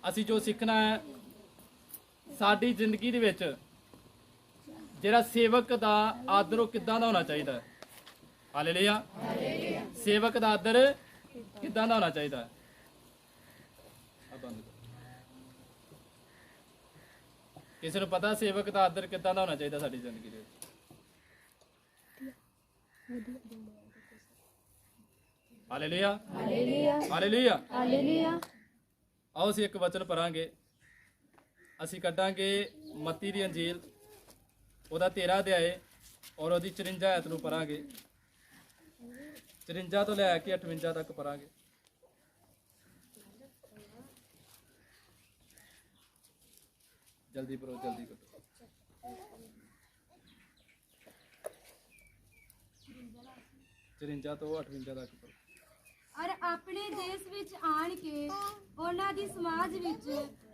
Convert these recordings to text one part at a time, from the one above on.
ਅਸੀਂ ਜੋ ਸਿੱਖਣਾ ਹੈ ਸਾਡੀ ਜ਼ਿੰਦਗੀ ਦੇ ਵਿੱਚ ਜਿਹੜਾ ਸੇਵਕ ਦਾ ਆਦਰ ਉਹ ਕਿੱਦਾਂ ਦਾ ਹੋਣਾ ਚਾਹੀਦਾ ਹੈ। ਹਾਲੇਲੂਇਆ। ਸੇਵਕ ਦਾ ਆਦਰ ਕਿੱਦਾਂ ਦਾ ਹੋਣਾ ਚਾਹੀਦਾ ਹੈ। ਕਿਸੇ ਨੂੰ ਪਤਾ ਸੇਵਕ ਦਾ ਆਦਰ ਕਿੱਦਾਂ ਦਾ ਹੋਣਾ ਚਾਹੀਦਾ ਸਾਡੀ ਜ਼ਿੰਦਗੀ ਦੇ ਵਿੱਚ? Hallelujah hallelujah hallelujah hallelujah. ਆਓ ਅਸੀਂ ਇੱਕ ਵਚਨ ਪੜਾਂਗੇ। ਅਸੀਂ ਕੱਢਾਂਗੇ ਮੱਤੀ ਦੀ ਅੰਜੀਲ ਉਹਦਾ 13 ਅਧਿਆਏ ਔਰ ਉਹਦੀ 54 ਆਇਤ ਨੂੰ ਪੜਾਂਗੇ। 54 ਤੋਂ ਲੈ ਕੇ 58 ਤੱਕ ਪੜਾਂਗੇ। जल्दी करो जल्दी करो। 54 ਤੋਂ 58 तक पढ़ो। और अपने देश विच आन के ਉਹਨਾਂ ਦੀ ਸਮਾਜ ਵਿੱਚ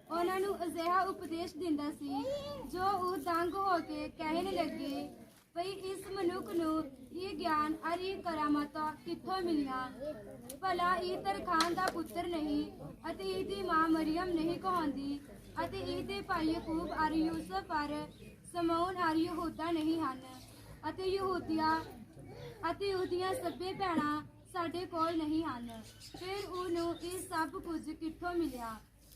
ਉਹਨਾਂ ਨੂੰ ਅਜਿਹਾ ਉਪਦੇਸ਼ ਦਿੰਦਾ ਸੀ ਜੋ ਉਹ ਦੰਗ ਹੋ ਕੇ ਕਹਿਣ ਲੱਗੇ ਭਈ ਇਸ ਮਨੁੱਖ ਨੂੰ ਇਹ ਗਿਆਨ ਅਰ ਇਹ ਕਰਾਮਾਤਾਂ ਕਿੱਥੋਂ ਮਿਲੀਆਂ? ਭਲਾ ਇਹ ਤਰਖਾਨ ਦਾ ਪੁੱਤਰ ਨਹੀਂ ਅਤੇ ਇਹਦੀ ਮਾਂ ਮਰੀਮ ਨਹੀਂ ਕਹਾਉਂਦੀ ਅਤੇ ਇਹਦੇ ਭਾਈ ਯਾਕੂਬ ਅਰ ਯੂਸਫ ਅਰ ਸਮੌਨ ਅਰ ਯਹੂਦਾ ਨਹੀਂ ਹਨ ਅਤੇ ਉਹਦੀਆਂ ਸਭੇ ਭੈਣਾਂ ਸਾਡੇ ਕੋਲ ਨਹੀਂ ਹਨ। ਫਿਰ ਉਹਨੂੰ ਇਹ ਸਭ ਕੁਝ ਕਿੱਥੋਂ ਮਿਲਿਆ?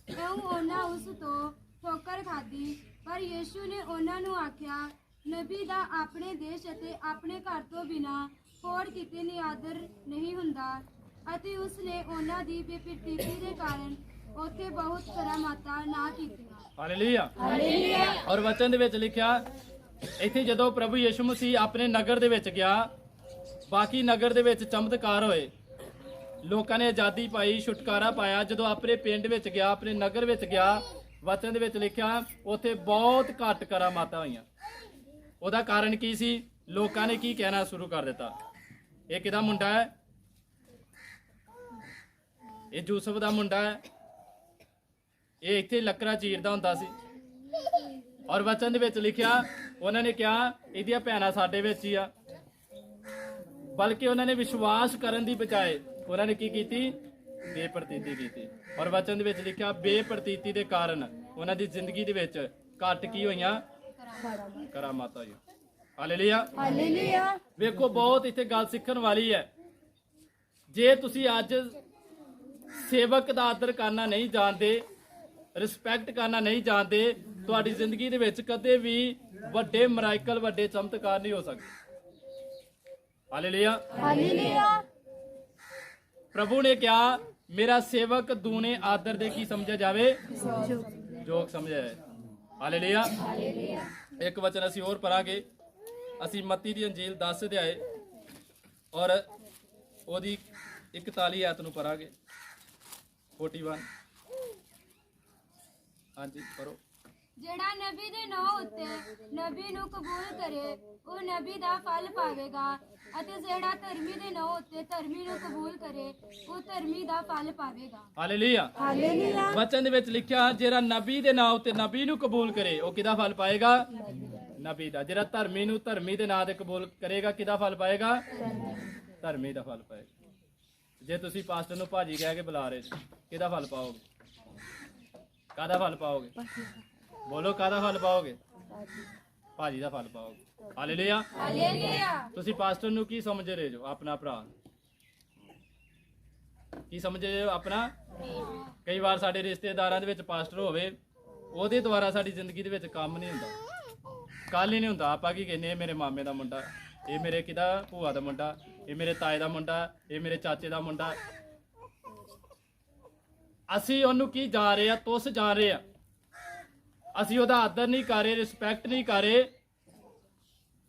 ਇਉਂ ਉਹਨਾਂ ਉਸ ਤੋਂ ਠੋਕਰ ਖਾਧੀ। ਪਰ ਯੀਸ਼ੂ ਨੇ ਉਹਨਾਂ ਨੂੰ ਆਖਿਆ ਨਬੀ ਦਾ ਆਪਣੇ ਦੇਸ਼ ਅਤੇ ਆਪਣੇ ਘਰ ਤੋਂ ਬਿਨਾਂ ਹੋਰ ਕਿਤੇ ਨਿਆਦਰ ਨਹੀਂ ਹੁੰਦਾ। ਅਤੇ ਉਸ ਨੇ ਉਹਨਾਂ ਦੀ ਬੇਪਰਵਾਹੀ ਦੇ ਕਾਰਨ ਉੱਥੇ ਬਹੁਤ ਕਰਾਮਾਤਾਂ ਨਾ ਕੀਤੀਆਂ। Hallelujah hallelujah. ਔਰ ਵਚਨ ਦੇ ਵਿੱਚ ਲਿਖਿਆ ਇੱਥੇ ਜਦੋਂ ਪ੍ਰਭੂ ਯਿਸੂ ਮਸੀਹ ਆਪਣੇ ਨਗਰ ਦੇ ਵਿੱਚ ਗਿਆ, ਬਾਕੀ ਨਗਰ ਦੇ ਵਿੱਚ ਚਮਤਕਾਰ ਹੋਏ, ਲੋਕਾਂ ਨੇ ਆਜ਼ਾਦੀ ਪਾਈ, ਛੁਟਕਾਰਾ ਪਾਇਆ। ਜਦੋਂ ਆਪਣੇ ਪਿੰਡ ਵਿੱਚ ਗਿਆ, ਆਪਣੇ ਨਗਰ ਵਿੱਚ ਗਿਆ, ਵਚਨ ਦੇ ਵਿੱਚ ਲਿਖਿਆ ਉੱਥੇ ਬਹੁਤ ਘੱਟ ਕਰਾਮਾਤਾਂ ਹੋਈਆਂ। ਉਹਦਾ ਕਾਰਨ ਕੀ ਸੀ? ਲੋਕਾਂ ਨੇ ਕੀ ਕਹਿਣਾ ਸ਼ੁਰੂ ਕਰ ਦਿੱਤਾ, ਇਹ ਕਿਹਦਾ ਮੁੰਡਾ ਹੈ? ਇਹ ਯੂਸਫ ਦਾ ਮੁੰਡਾ ਹੈ, ਇਹ ਇੱਥੇ ਲੱਕੜਾਂ ਚੀਰਦਾ ਹੁੰਦਾ ਸੀ। ਔਰ ਵਚਨ ਦੇ ਵਿੱਚ ਲਿਖਿਆ ਉਹਨਾਂ ਨੇ ਕਿਹਾ ਇਹਦੀਆਂ ਭੈਣਾਂ ਸਾਡੇ ਵਿੱਚ ਹੀ ਆ। ਬਲਕਿ ਉਹਨਾਂ ਨੇ ਵਿਸ਼ਵਾਸ ਕਰਨ ਦੀ ਬਜਾਏ ਉਹਨਾਂ ਨੇ ਕੀ ਕੀਤੀ? ਬੇਪਰਤੀਤੀ ਕੀਤੀ। ਔਰ ਵਚਨ ਦੇ ਵਿੱਚ ਲਿਖਿਆ ਬੇਪਰਤੀਤੀ ਦੇ ਕਾਰਨ ਉਹਨਾਂ ਦੀ ਜ਼ਿੰਦਗੀ ਦੇ ਵਿੱਚ ਘੱਟ ਕੀ ਹੋਈਆਂ? ਕਰਾਮਾਤਾਂ ਹੋਈਆਂ। Hallelujah hallelujah. ਵੇਖੋ ਬਹੁਤ ਇੱਥੇ ਗੱਲ ਸਿੱਖਣ ਵਾਲੀ ਹੈ। ਜੇ ਤੁਸੀਂ ਅੱਜ ਸੇਵਕ ਦਾ ਆਦਰ ਕਰਨਾ ਨਹੀਂ ਜਾਣਦੇ, ਰਿਸਪੈਕਟ ਕਰਨਾ ਨਹੀਂ ਜਾਣਦੇ, ਤੁਹਾਡੀ ਜ਼ਿੰਦਗੀ ਦੇ ਵਿੱਚ ਕਦੇ ਵੀ ਵੱਡੇ ਮਿਰਾਕਲ, ਵੱਡੇ ਚਮਤਕਾਰ ਨਹੀਂ ਹੋ ਸਕਦੇ। Hallelujah hallelujah. ਪ੍ਰਭੂ ਨੇ ਕਿਹਾ ਮੇਰਾ ਸੇਵਕ ਦੂਣੇ ਆਦਰ ਦੇ ਕੀ ਸਮਝਿਆ ਜਾਵੇ? ਜੋਗ ਸਮਝਿਆ ਹੈ। Hallelujah hallelujah. ਇੱਕ ਵਚਨ ਅਸੀਂ ਹੋਰ ਪੜਾਂਗੇ। ਅਸੀਂ ਮੱਤੀ ਦੀ ਅੰਜੀਲ 10 ਅਧਿਆਏ ਔਰ ਉਹਦੀ 41 ਆਇਤ ਨੂੰ ਪੜਾਂਗੇ। 41 ਹਾਂਜੀ ਪੜੋ। ਜਿਹੜਾ ਨਬੀ ਦੇ ਨਾਂ ਉੱਤੇ ਨਬੀ ਨੂੰ ਕਬੂਲ ਕਰੇ ਉਹ ਨਬੀ ਦਾ ਫਲ ਪਾਵੇਗਾ ਅਤੇ ਜਿਹੜਾ ਧਰਮੀ ਦੇ ਨਾਂ ਉੱਤੇ ਧਰਮੀ ਨੂੰ ਕਬੂਲ ਕਰੇ ਉਹ ਧਰਮੀ ਦਾ ਫਲ ਪਾਵੇਗਾ। Hallelujah hallelujah. ਵਚਨ ਦੇ ਵਿੱਚ ਲਿਖਿਆ ਜਿਹੜਾ ਨਬੀ ਦੇ ਨਾਂ ਉੱਤੇ ਨਬੀ ਨੂੰ ਕਬੂਲ ਕਰੇ ਉਹ ਕਿਹਦਾ ਫਲ ਪਾਏਗਾ? ਨਬੀ ਦਾ। ਜਿਹੜਾ ਧਰਮੀ ਨੂੰ ਧਰਮੀ ਦੇ ਨਾਂ ਤੇ ਕਬੂਲ ਕਰੇਗਾ ਕਿਹਦਾ ਫਲ ਪਾਏਗਾ? ਧਰਮੀ ਦਾ ਫਲ ਪਾਏਗਾ। ਜੇ ਤੁਸੀਂ ਪਾਸਟਰ ਨੂੰ ਭਾਜੀ ਕਹਿ ਕੇ ਬੁਲਾ ਰਹੇ ਕਿਹਦਾ ਫਲ ਪਾਓਗੇ? ਕਾਹਦਾ ਫਲ ਪਾਓਗੇ? ਬੋਲੋ ਕਾਹਦਾ ਫਲ ਪਾਓਗੇ? ਭਾਜੀ ਦਾ ਫਲ ਪਾਓਗੇ। Hallelujah hallelujah. ਤੁਸੀਂ ਪਾਸਟਰ ਨੂੰ ਕੀ ਸਮਝ ਰਹੇ ਜੋ? ਆਪਣਾ ਭਰਾ। ਕੀ ਸਮਝ ਰਹੇ ਹੋ? ਆਪਣਾ। ਕਈ ਵਾਰ ਸਾਡੇ ਰਿਸ਼ਤੇਦਾਰਾਂ ਦੇ ਵਿੱਚ ਪਾਸਟਰ ਹੋਵੇ, ਉਹਦੇ ਦੁਆਰਾ ਸਾਡੀ ਜ਼ਿੰਦਗੀ ਦੇ ਵਿੱਚ ਕੰਮ ਨਹੀਂ ਹੁੰਦਾ, ਕੱਲ ਹੀ ਨਹੀਂ ਹੁੰਦਾ। ਆਪਾਂ ਕੀ ਕਹਿੰਦੇ? ਇਹ ਮੇਰੇ ਮਾਮੇ ਦਾ ਮੁੰਡਾ, ਇਹ ਮੇਰੇ ਕਿਹਦਾ ਭੂਆ ਦਾ ਮੁੰਡਾ, ਇਹ ਮੇਰੇ ਤਾਏ ਦਾ ਮੁੰਡਾ, ਇਹ ਮੇਰੇ ਚਾਚੇ ਦਾ ਮੁੰਡਾ। ਅਸੀਂ ਉਹਨੂੰ ਕੀ ਜਾਣ ਰਹੇ ਆ? ਤੁਸ ਜਾਣ ਰਹੇ ਆ। ਅਸੀਂ ਉਹਦਾ ਆਦਰ ਨਹੀਂ ਕਰ ਰਹੇ, ਰਿਸਪੈਕਟ ਨਹੀਂ ਕਰ ਰਹੇ,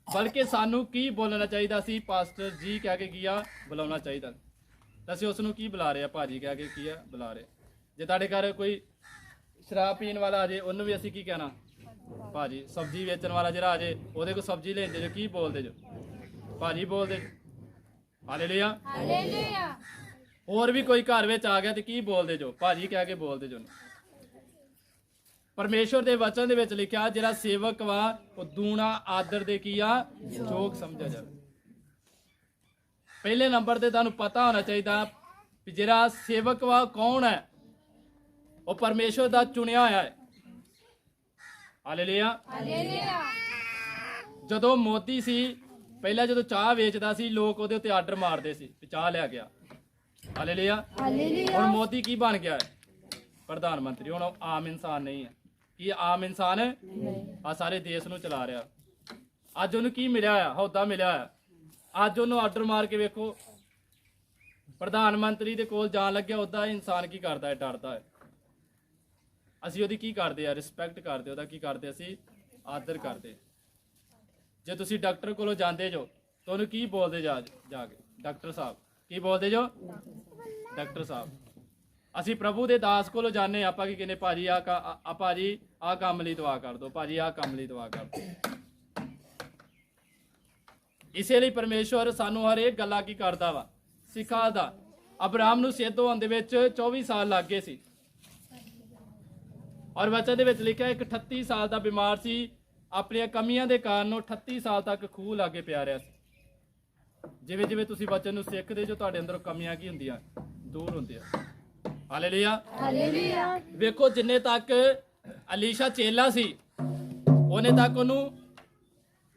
ਬਲਕਿ ਸਾਨੂੰ ਕੀ ਬੋਲਣਾ ਚਾਹੀਦਾ ਸੀ? ਪਾਸਟਰ ਜੀ ਕਹਿ ਕੇ ਕੀ ਆ ਬੁਲਾਉਣਾ ਚਾਹੀਦਾ। ਅਸੀਂ ਉਸ ਨੂੰ ਕੀ ਬੁਲਾ ਰਹੇ ਆ? ਭਾਜੀ ਕਹਿ ਕੇ ਕੀ ਆ ਬੁਲਾ ਰਹੇ। ਜੇ ਤੁਹਾਡੇ ਘਰ ਕੋਈ ਸ਼ਰਾਬ ਪੀਣ ਵਾਲਾ ਆ ਜੇ ਉਹਨੂੰ ਵੀ ਅਸੀਂ ਕੀ ਕਹਿਣਾ? ਭਾਜੀ। ਸਬਜ਼ੀ ਵੇਚਣ ਵਾਲਾ ਜਿਹੜਾ ਆ ਜੇ ਉਹਦੇ ਕੋਲ ਸਬਜ਼ੀ ਲੈਂਦੇ ਜੋ ਕੀ ਬੋਲਦੇ ਜੋ? ਭਾਜੀ ਬੋਲਦੇ। Hallelujah hallelujah. ਹੋਰ ਵੀ ਕੋਈ ਘਰ ਵਿੱਚ ਆ ਗਿਆ ਤੇ ਕੀ ਬੋਲਦੇ ਜੋ? ਭਾਜੀ ਕਹਿ ਕੇ ਬੋਲਦੇ ਜੋ। ਪਰਮੇਸ਼ਵਰ ਦੇ ਵਚਨ ਦੇ ਵਿੱਚ ਲਿਖਿਆ ਜਿਹੜਾ ਸੇਵਕ ਵਾ ਉਹ ਦੂਣਾ ਆਦਰ ਦੇ ਕੀ ਆ? ਯੋਗ ਸਮਝਿਆ ਜਾਵੇ। ਪਹਿਲੇ ਨੰਬਰ ਤੇ ਤੁਹਾਨੂੰ ਪਤਾ ਹੋਣਾ ਚਾਹੀਦਾ ਵੀ ਜਿਹੜਾ ਸੇਵਕ ਵਾ ਕੌਣ ਹੈ। ਉਹ ਪਰਮੇਸ਼ਵਰ ਦਾ ਚੁਣਿਆ ਹੋਇਆ ਹੈ। ਹਾਲੇਲੂਇਆ। ਹਾਲੇਲੂਇਆ। ਜਦੋਂ ਮੋਦੀ ਸੀ, ਪਹਿਲਾਂ ਜਦੋਂ ਚਾਹ ਵੇਚਦਾ ਸੀ, ਲੋਕ ਉਹਦੇ ਉੱਤੇ ਆਰਡਰ ਮਾਰਦੇ ਸੀ ਵੀ ਚਾਹ ਲਿਆ ਗਿਆ। ਹਾਲੇਲੂਇਆ। ਹਾਲੇਲੂਇਆ। ਹੁਣ ਮੋਦੀ ਕੀ ਬਣ ਗਿਆ ਹੈ? ਪ੍ਰਧਾਨ ਮੰਤਰੀ। ਹੁਣ ਉਹ ਆਮ ਇਨਸਾਨ ਨਹੀਂ ਹੈ। ਕੀ ਆਮ ਇਨਸਾਨ ਆ ਸਾਰੇ ਦੇਸ਼ ਨੂੰ ਚਲਾ ਰਿਹਾ। ਅੱਜ ਉਹਨੂੰ ਕੀ ਮਿਲਿਆ ਆ? ਅਹੁਦਾ ਮਿਲਿਆ ਆ। ਅੱਜ ਉਹਨੂੰ ਆਰਡਰ ਮਾਰ ਕੇ ਵੇਖੋ, ਪ੍ਰਧਾਨ ਮੰਤਰੀ ਦੇ ਕੋਲ ਜਾਣ ਲੱਗਿਆ ਉਹਦਾ ਇਨਸਾਨ ਕੀ ਕਰਦਾ ਹੈ? ਡਰਦਾ ਹੈ। ਅਸੀਂ ਉਹਦੀ ਕੀ ਕਰਦੇ ਆ? ਰਿਸਪੈਕਟ ਕਰਦੇ। ਉਹਦਾ ਕੀ ਕਰਦੇ? ਅਸੀਂ ਆਦਰ ਕਰਦੇ। ਜੇ ਤੁਸੀਂ ਡਾਕਟਰ ਕੋਲੋਂ ਜਾਂਦੇ ਜੋ ਤਾਂ ਉਹਨੂੰ ਕੀ ਬੋਲਦੇ ਜਾ ਕੇ? ਡਾਕਟਰ ਸਾਹਿਬ। ਕੀ ਬੋਲਦੇ ਜੋ? ਡਾਕਟਰ ਸਾਹਿਬ। ਅਸੀਂ ਪ੍ਰਭੂ ਦੇ ਦਾਸ ਕੋਲੋਂ ਜਾਂਦੇ, ਆਪਾਂ ਕੀ ਕਹਿੰਦੇ? ਭਾਜੀ ਭਾਜੀ ਆਹ ਕੰਮ ਲਈ ਦੁਆ ਕਰ ਦਿਓ, ਭਾਜੀ ਆਹ ਕੰਮ ਲਈ ਦੁਆ ਕਰ ਦਿਓ। ਇਸੇ ਲਈ ਪਰਮੇਸ਼ਵਰ ਸਾਨੂੰ ਹਰ ਇੱਕ ਗੱਲਾਂ ਕੀ ਕਰਦਾ ਵਾ? ਸਿਖਾਉਂਦਾ। ਅਬਰਾਮ ਨੂੰ ਸਿੱਧ ਹੋਣ ਦੇ ਵਿੱਚ 24 ਸਾਲ ਲੱਗ ਗਏ ਸੀ, ਔਰ ਵਚਨ ਦੇ ਵਿੱਚ ਲਿਖਿਆ ਇੱਕ 38 ਸਾਲ ਦਾ ਬਿਮਾਰ ਸੀ। ਆਪਣੀਆਂ ਕਮੀਆਂ ਦੇ ਕਾਰਨ ਉਹ 38 ਸਾਲ ਤੱਕ ਖੂਹ ਲਾਗੇ ਪਿਆ ਰਿਹਾ ਸੀ। ਜਿਵੇਂ ਜਿਵੇਂ ਤੁਸੀਂ ਵਚਨ ਨੂੰ ਸਿੱਖਦੇ ਜੋ, ਤੁਹਾਡੇ ਅੰਦਰੋਂ ਕਮੀਆਂ ਕੀ ਹੁੰਦੀਆਂ? ਦੂਰ ਹੁੰਦੀਆਂ। ਹਾਲੇਲੂਇਆ। ਹਾਲੇਲੂਇਆ। ਵੇਖੋ, ਜਿੰਨੇ ਤੱਕ ਅਲੀਸ਼ਾ ਚੇਲਾ ਸੀ, ਉਹਨੇ ਤੱਕ ਉਹਨੂੰ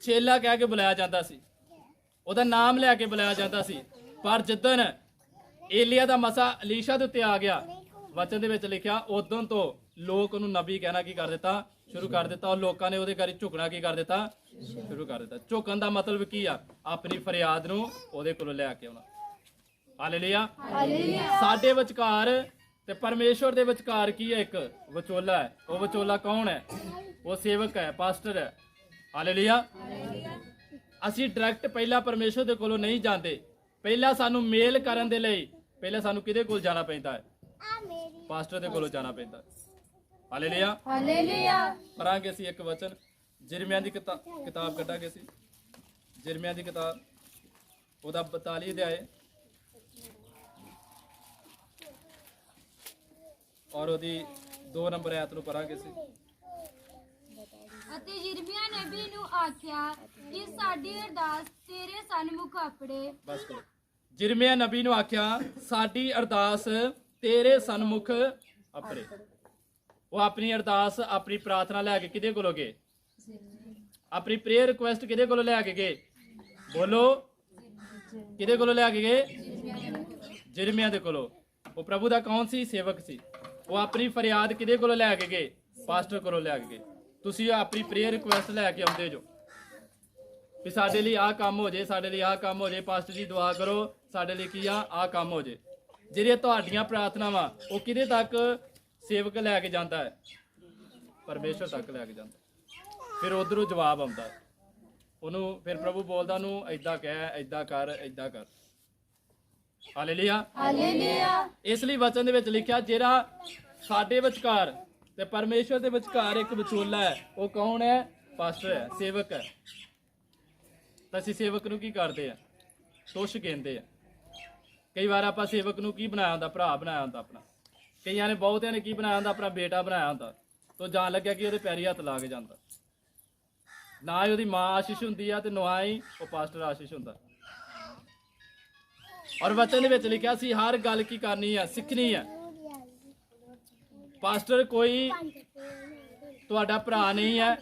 ਚੇਲਾ ਕਹਿ ਕੇ ਬੁਲਾਇਆ ਜਾਂਦਾ ਸੀ, ਉਹਦਾ ਨਾਮ ਲੈ ਕੇ ਬੁਲਾਇਆ ਜਾਂਦਾ ਸੀ। ਪਰ ਜਿੱਦਣ ਏਲੀਆ ਦਾ ਮਸਾ ਅਲੀਸ਼ਾ ਦੇ ਉੱਤੇ ਆ ਗਿਆ, ਵਚਨ ਦੇ ਵਿੱਚ ਲਿਖਿਆ ਉਦੋਂ ਤੋਂ ਲੋਕ ਉਹਨੂੰ ਨਬੀ ਕਹਿਣਾ ਕੀ ਕਰ ਦਿੱਤਾ? ਸ਼ੁਰੂ ਕਰ ਦਿੱਤਾ। ਔਰ ਲੋਕਾਂ ਨੇ ਉਹਦੇ ਘਰ ਝੁਕਣਾ ਕੀ ਕਰ ਦਿੱਤਾ? ਸ਼ੁਰੂ ਕਰ ਦਿੱਤਾ। ਝੁਕਣ ਦਾ ਮਤਲਬ ਕੀ ਆ? ਆਪਣੀ ਫਰਿਆਦ ਨੂੰ ਉਹਦੇ ਕੋਲੋਂ ਲੈ ਕੇ ਆਉਣਾ। ਹਾਲੇਲੂਇਆ। ਹਾਲੇਲੂਇਆ। ਸਾਡੇ ਵਿਚਕਾਰ ਤੇ ਪਰਮੇਸ਼ਵਰ ਦੇ ਵਿਚਕਾਰ ਕੀ ਹੈ? ਇੱਕ ਵਿਚੋਲਾ ਹੈ। ਉਹ ਵਿਚੋਲਾ ਕੌਣ ਹੈ? ਉਹ ਸੇਵਕ ਹੈ, ਪਾਸਟਰ ਹੈ। ਹਾਲੇਲੂਇਆ। ਅਸੀਂ ਡਾਇਰੈਕਟ ਪਹਿਲਾਂ ਪਰਮੇਸ਼ਵਰ ਦੇ ਕੋਲੋਂ ਨਹੀਂ ਜਾਂਦੇ। ਪਹਿਲਾਂ ਸਾਨੂੰ ਮੇਲ ਕਰਨ ਦੇ ਲਈ ਪਹਿਲਾਂ ਸਾਨੂੰ ਕਿਹਦੇ ਕੋਲ ਜਾਣਾ ਪੈਂਦਾ ਹੈ? ਪਾਸਟਰ ਦੇ ਕੋਲੋਂ ਜਾਣਾ ਪੈਂਦਾ। ਹਾਲੇਲੂਇਆ। ਹਾਲੇਲੂਇਆ। ਪੜਾਂਗੇ ਅਸੀਂ ਇੱਕ ਵਚਨ, ਜਿਰਮੀਆਂ ਦੀ ਕਿਤਾਬ ਕੱਢਾਂਗੇ ਅਸੀਂ। ਜਿਰਮੀਆਂ ਦੀ ਕਿਤਾਬ ਉਹਦਾ 42 ਅਧਿਆਏ ਔਰ ਉਹਦੀ 2 ਨੰਬਰ ਆਇਤ ਨੂੰ ਪੜਾਂਗੇ ਅਸੀਂ। ਅਤੇ ਯਿਰਮੀਆ ਨਬੀ ਨੂੰ ਆਖਿਆ ਕਿ ਸਾਡੀ ਅਰਦਾਸ ਤੇਰੇ ਸਨਮੁਖ ਆਪਣੇ। ਬਸ ਕਰੋ। ਜਿਰਮੀਆ ਨਬੀ ਨੂੰ ਆਖਿਆ ਸਾਡੀ ਅਰਦਾਸ ਤੇਰੇ ਸਨਮੁਖ ਆਪਣੇ। ਉਹ ਆਪਣੀ ਅਰਦਾਸ, ਆਪਣੀ ਪ੍ਰਾਰਥਨਾ ਲੈ ਕੇ ਕਿਹਦੇ ਕੋਲੋਂ ਗਏ? ਆਪਣੀ ਪ੍ਰੇਅਰ ਰਿਕੁਐਸਟ ਕਿਹਦੇ ਕੋਲੋਂ ਲੈ ਕੇ ਗਏ? ਬੋਲੋ, ਕਿਹਦੇ ਕੋਲੋਂ ਲੈ ਕੇ ਗਏ? ਜਿਰਮੀਆ ਦੇ ਕੋਲੋਂ। ਉਹ ਪ੍ਰਭੂ ਦਾ ਕੌਣ ਸੀ? ਸੇਵਕ ਸੀ। ਉਹ ਆਪਣੀ ਫਰਿਆਦ ਕਿਹਦੇ ਕੋਲੋਂ ਲੈ ਕੇ ਗਏ? ਪਾਸਟਰ ਕੋਲੋਂ ਲੈ ਕੇ ਗਏ। ਤੁਸੀਂ ਆਪਣੀ ਪ੍ਰੇਅਰ ਰਿਕੁਐਸਟ ਲੈ ਕੇ ਆਉਂਦੇ ਜੋ ਵੀ ਸਾਡੇ ਲਈ ਆਹ ਕੰਮ ਹੋ ਜੇ, ਸਾਡੇ ਲਈ ਆਹ ਕੰਮ ਹੋ ਜੇ, ਪਾਸਟਰ ਜੀ ਦੁਆ ਕਰੋ ਸਾਡੇ ਲਈ ਕੀ ਆ? ਆਹ ਕੰਮ ਹੋ ਜੇ। ਜਿਹੜੀਆਂ ਤੁਹਾਡੀਆਂ ਪ੍ਰਾਰਥਨਾਵਾਂ ਉਹ ਕਿਹਦੇ ਤੱਕ ਸੇਵਕ ਲੈ ਕੇ ਜਾਂਦਾ ਹੈ? ਪਰਮੇਸ਼ਵਰ ਤੱਕ ਲੈ ਕੇ ਜਾਂਦਾ। ਫਿਰ ਉਧਰੋਂ ਜਵਾਬ ਆਉਂਦਾ ਹੈ ਉਹਨੂੰ। ਫਿਰ ਪ੍ਰਭੂ ਬੋਲਦਾ ਉਹਨੂੰ, ਏਦਾਂ ਕਹਿ, ਏਦਾਂ ਕਰ, ਏਦਾਂ ਕਰ। ਹਾਲੇਲੂਇਆ। ਹਾਲੇਲੂਇਆ। ਇਸ ਲਈ ਵਚਨ ਦੇ ਵਿੱਚ ਲਿਖਿਆ ਜਿਹੜਾ ਸਾਡੇ ਵਿਚਕਾਰ ਤੇ ਪਰਮੇਸ਼ਵਰ ਦੇ ਵਿਚਕਾਰ ਇੱਕ ਵਿਚੋਲਾ ਹੈ। ਉਹ ਕੌਣ ਹੈ? ਪਾਸਟਰ ਹੈ, ਸੇਵਕ ਹੈ। ਤਾਂ ਅਸੀਂ ਸੇਵਕ ਨੂੰ ਕੀ ਕਰਦੇ ਆ? ਤੁੱਛ ਕਹਿੰਦੇ ਆ। ਕਈ ਵਾਰ ਆਪਾਂ ਸੇਵਕ ਨੂੰ ਕੀ ਬਣਾਇਆ ਹੁੰਦਾ? ਭਰਾ ਬਣਾਇਆ ਹੁੰਦਾ ਆਪਣਾ। ਕਈਆਂ ਨੇ, ਬਹੁਤਿਆਂ ਨੇ ਕੀ ਬਣਾਇਆ ਹੁੰਦਾ? ਆਪਣਾ ਬੇਟਾ ਬਣਾਇਆ ਹੁੰਦਾ। ਤੋ ਜਾਣ ਲੱਗਿਆ ਕਿ ਉਹਦੇ ਪੈਰੀ ਹੱਥ ਲਾ ਕੇ ਜਾਂਦਾ। ਨਾ ਹੀ ਉਹਦੀ ਮਾਂ ਆਸ਼ੀਸ਼ ਹੁੰਦੀ ਆ ਤੇ ਨਾ ਹੀ ਉਹ ਪਾਸਟਰ ਆਸ਼ੀਸ਼ ਹੁੰਦਾ। ਔਰ ਵਚਨ ਦੇ ਵਿੱਚ ਲਿਖਿਆ ਸੀ ਹਰ ਗੱਲ ਕੀ ਕਰਨੀ ਆ? ਸਿੱਖਣੀ ਆ। ਪਾਸਟਰ ਕੋਈ ਤੁਹਾਡਾ ਭਰਾ ਨਹੀਂ ਹੈ,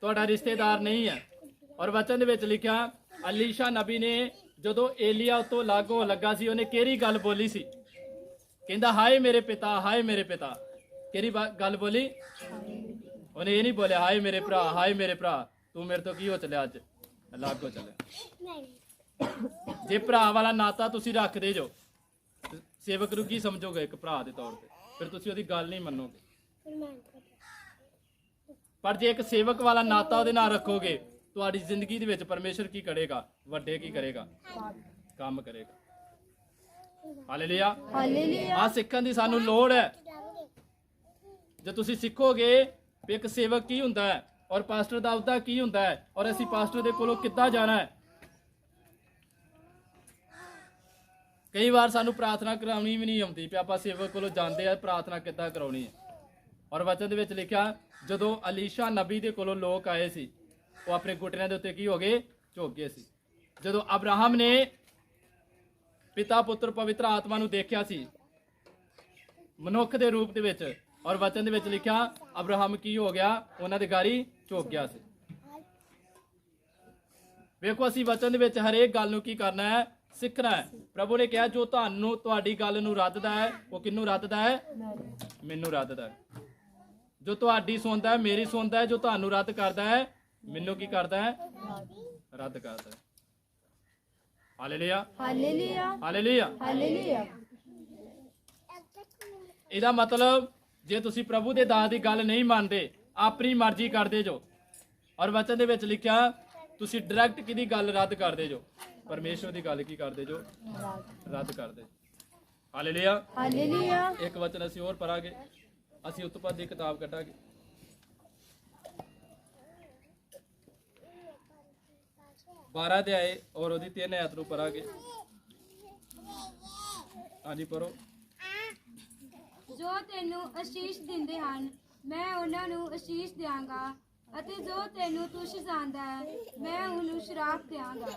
ਤੁਹਾਡਾ ਰਿਸ਼ਤੇਦਾਰ ਨਹੀਂ ਹੈ। ਔਰ ਵਚਨ ਦੇ ਵਿੱਚ ਲਿਖਿਆ ਅਲੀਸ਼ਾ ਨਬੀ ਨੇ ਜਦੋਂ ਏਲੀਆ ਉਤੋਂ ਅਲੱਗ ਹੋਣ ਲੱਗਾ ਸੀ, ਉਹਨੇ ਕਿਹੜੀ ਗੱਲ ਬੋਲੀ ਸੀ? ਕਹਿੰਦਾ ਹਾਏ ਮੇਰੇ ਪਿਤਾ, ਹਾਏ ਮੇਰੇ ਪਿਤਾ। ਕਿਹੜੀ ਗੱਲ ਬੋਲੀ? ਉਹਨੇ ਇਹ ਨਹੀਂ ਬੋਲਿਆ ਹਾਏ ਮੇਰੇ ਭਰਾ, ਹਾਏ ਮੇਰੇ ਭਰਾ ਤੂੰ ਮੇਰੇ ਤੋਂ ਕੀ ਹੋ ਚੱਲਿਆ? ਅੱਜ ਅਲੱਗ ਹੋ ਚੱਲਿਆ। ਜੇ ਭਰਾ ਵਾਲਾ ਨਾਤਾ ਤੁਸੀਂ ਰੱਖਦੇ ਜੋ, ਸੇਵਕ ਨੂੰ ਕੀ ਸਮਝੋਗੇ? ਇੱਕ ਭਰਾ ਦੇ ਤੌਰ ਤੇ। ਫਿਰ ਤੁਸੀਂ ਉਹਦੀ ਗੱਲ ਨਹੀਂ ਮੰਨੋਗੇ। ਪਰ ਜੇ ਇੱਕ ਸੇਵਕ ਵਾਲਾ ਨਾਤਾ ਉਹਦੇ ਨਾਲ ਰੱਖੋਗੇ, ਤੁਹਾਡੀ ਜ਼ਿੰਦਗੀ ਦੇ ਵਿੱਚ ਪਰਮੇਸ਼ਰ ਕੀ ਕਰੇਗਾ? ਵੱਡੇ ਕੀ ਕਰੇਗਾ? ਕੰਮ ਕਰੇਗਾ। ਹਾਲੇਲੂਇਆ। ਹਾਲੇਲੂਇਆ। ਆ ਸਿੱਖਣ ਦੀ ਸਾਨੂੰ ਲੋੜ ਹੈ। ਜੇ ਤੁਸੀਂ ਸਿੱਖੋਗੇ ਵੀ ਇੱਕ ਸੇਵਕ ਕੀ ਹੁੰਦਾ ਹੈ ਔਰ ਪਾਸਟਰ ਦਾ ਅਹੁਦਾ ਕੀ ਹੁੰਦਾ ਹੈ, ਔਰ ਅਸੀਂ ਪਾਸਟਰ ਦੇ ਕੋਲੋਂ ਕਿੱਦਾਂ ਜਾਣਾ ਹੈ। ਕਈ ਵਾਰ ਸਾਨੂੰ ਪ੍ਰਾਰਥਨਾ ਕਰਾਉਣੀ ਵੀ ਨਹੀਂ ਆਉਂਦੀ, ਵੀ ਆਪਾਂ ਸੇਵਕ ਕੋਲੋਂ ਜਾਂਦੇ ਆ ਪ੍ਰਾਰਥਨਾ ਕਿੱਦਾਂ ਕਰਾਉਣੀ ਹੈ। ਔਰ ਵਚਨ ਦੇ ਵਿੱਚ ਲਿਖਿਆ ਜਦੋਂ ਅਲੀਸ਼ਾ ਨਬੀ ਦੇ ਕੋਲੋਂ ਲੋਕ ਆਏ ਸੀ, ਉਹ ਆਪਣੇ ਘੁਟਨਿਆਂ ਦੇ ਉੱਤੇ ਕੀ ਹੋ ਗਏ? ਝੁਕ ਗਏ ਸੀ। ਜਦੋਂ ਅਬਰਾਹਮ ਨੇ ਪਿਤਾ ਪੁੱਤਰ ਪਵਿੱਤਰ ਆਤਮਾ ਨੂੰ ਦੇਖਿਆ ਸੀ, ਮਨੁੱਖ ਦੇ ਰੂਪ ਦੇ ਵਿੱਚ। ਔਰ ਵਚਨ ਦੇ ਵਿੱਚ ਲਿਖਿਆ ਅਬਰਾਹਮ ਕੀ ਹੋ ਗਿਆ, ਉਹਨਾਂ ਦੇ ਗਾਰੀ ਝੁਕ ਗਿਆ ਸੀ। ਵੇਖੋ ਅਸੀਂ ਵਚਨ ਦੇ ਵਿੱਚ ਹਰੇਕ ਗੱਲ ਨੂੰ ਕੀ ਕਰਨਾ ਹੈ, ਸਿੱਖਣਾ ਹੈ। ਪ੍ਰਭੂ ਨੇ ਕਿਹਾ ਜੋ ਤੁਹਾਨੂੰ ਤੁਹਾਡੀ ਗੱਲ ਨੂੰ ਰੱਦਦਾ ਹੈ ਉਹ ਕਿਹਨੂੰ ਰੱਦਦਾ ਹੈ, ਮੈਨੂੰ ਰੱਦਦਾ ਹੈ। ਜੋ ਤੁਹਾਡੀ ਸੁਣਦਾ ਹੈ ਮੇਰੀ ਸੁਣਦਾ ਹੈ, ਜੋ ਤੁਹਾਨੂੰ ਰੱਦ ਕਰਦਾ ਹੈ ਮੈਨੂੰ ਕੀ ਕਰਦਾ ਹੈ, ਰੱਦ ਕਰਦਾ ਹੈ। Hallelujah hallelujah hallelujah. ਹਾਲੇਲੂਇਆ। ਇਹਦਾ ਮਤਲਬ ਜੇ ਤੁਸੀਂ ਪ੍ਰਭੂ ਦੇ ਦਾਸ ਦੀ ਗੱਲ ਨਹੀਂ ਮੰਨਦੇ, ਆਪਣੀ ਮਰਜ਼ੀ ਕਰਦੇ ਜੋ, ਔਰ ਵਚਨ ਦੇ ਵਿੱਚ ਲਿਖਿਆ ਤੁਸੀਂ ਡਾਇਰੈਕਟ ਕਿਹਦੀ ਗੱਲ ਰੱਦ ਕਰਦੇ ਜੋ, ਪਰਮੇਸ਼ਵਰ ਦੀ ਗੱਲ ਕੀ ਕਰਦੇ ਜੋ, ਰੱਦ ਕਰਦੇ। Hallelujah hallelujah. ਇੱਕ ਵਚਨ ਅਸੀਂ ਹੋਰ ਪੜਾਂਗੇ, ਅਸੀਂ ਉਤਪਤ ਦੀ ਕਿਤਾਬ ਕੱਢਾਂਗੇ। बारह अध्याय और ਉਹਦੀ 3 ਆਇਤ ਨੂੰ ਪੜਾਂਗੇ। ਹਾਂਜੀ ਪੜੋ। ਜੋ ਤੈਨੂੰ ਅਸ਼ੀਸ਼ ਦਿੰਦੇ ਹਨ ਮੈਂ ਉਹਨਾਂ ਨੂੰ ਅਸ਼ੀਸ਼ ਦਿਆਂਗਾ, ਅਤੇ ਜੋ ਤੈਨੂੰ ਤੁਛ ਜਾਣਦਾ ਹੈ ਮੈਂ ਉਹਨੂੰ ਸ਼ਰਾਪ ਦਿਆਂਗਾ,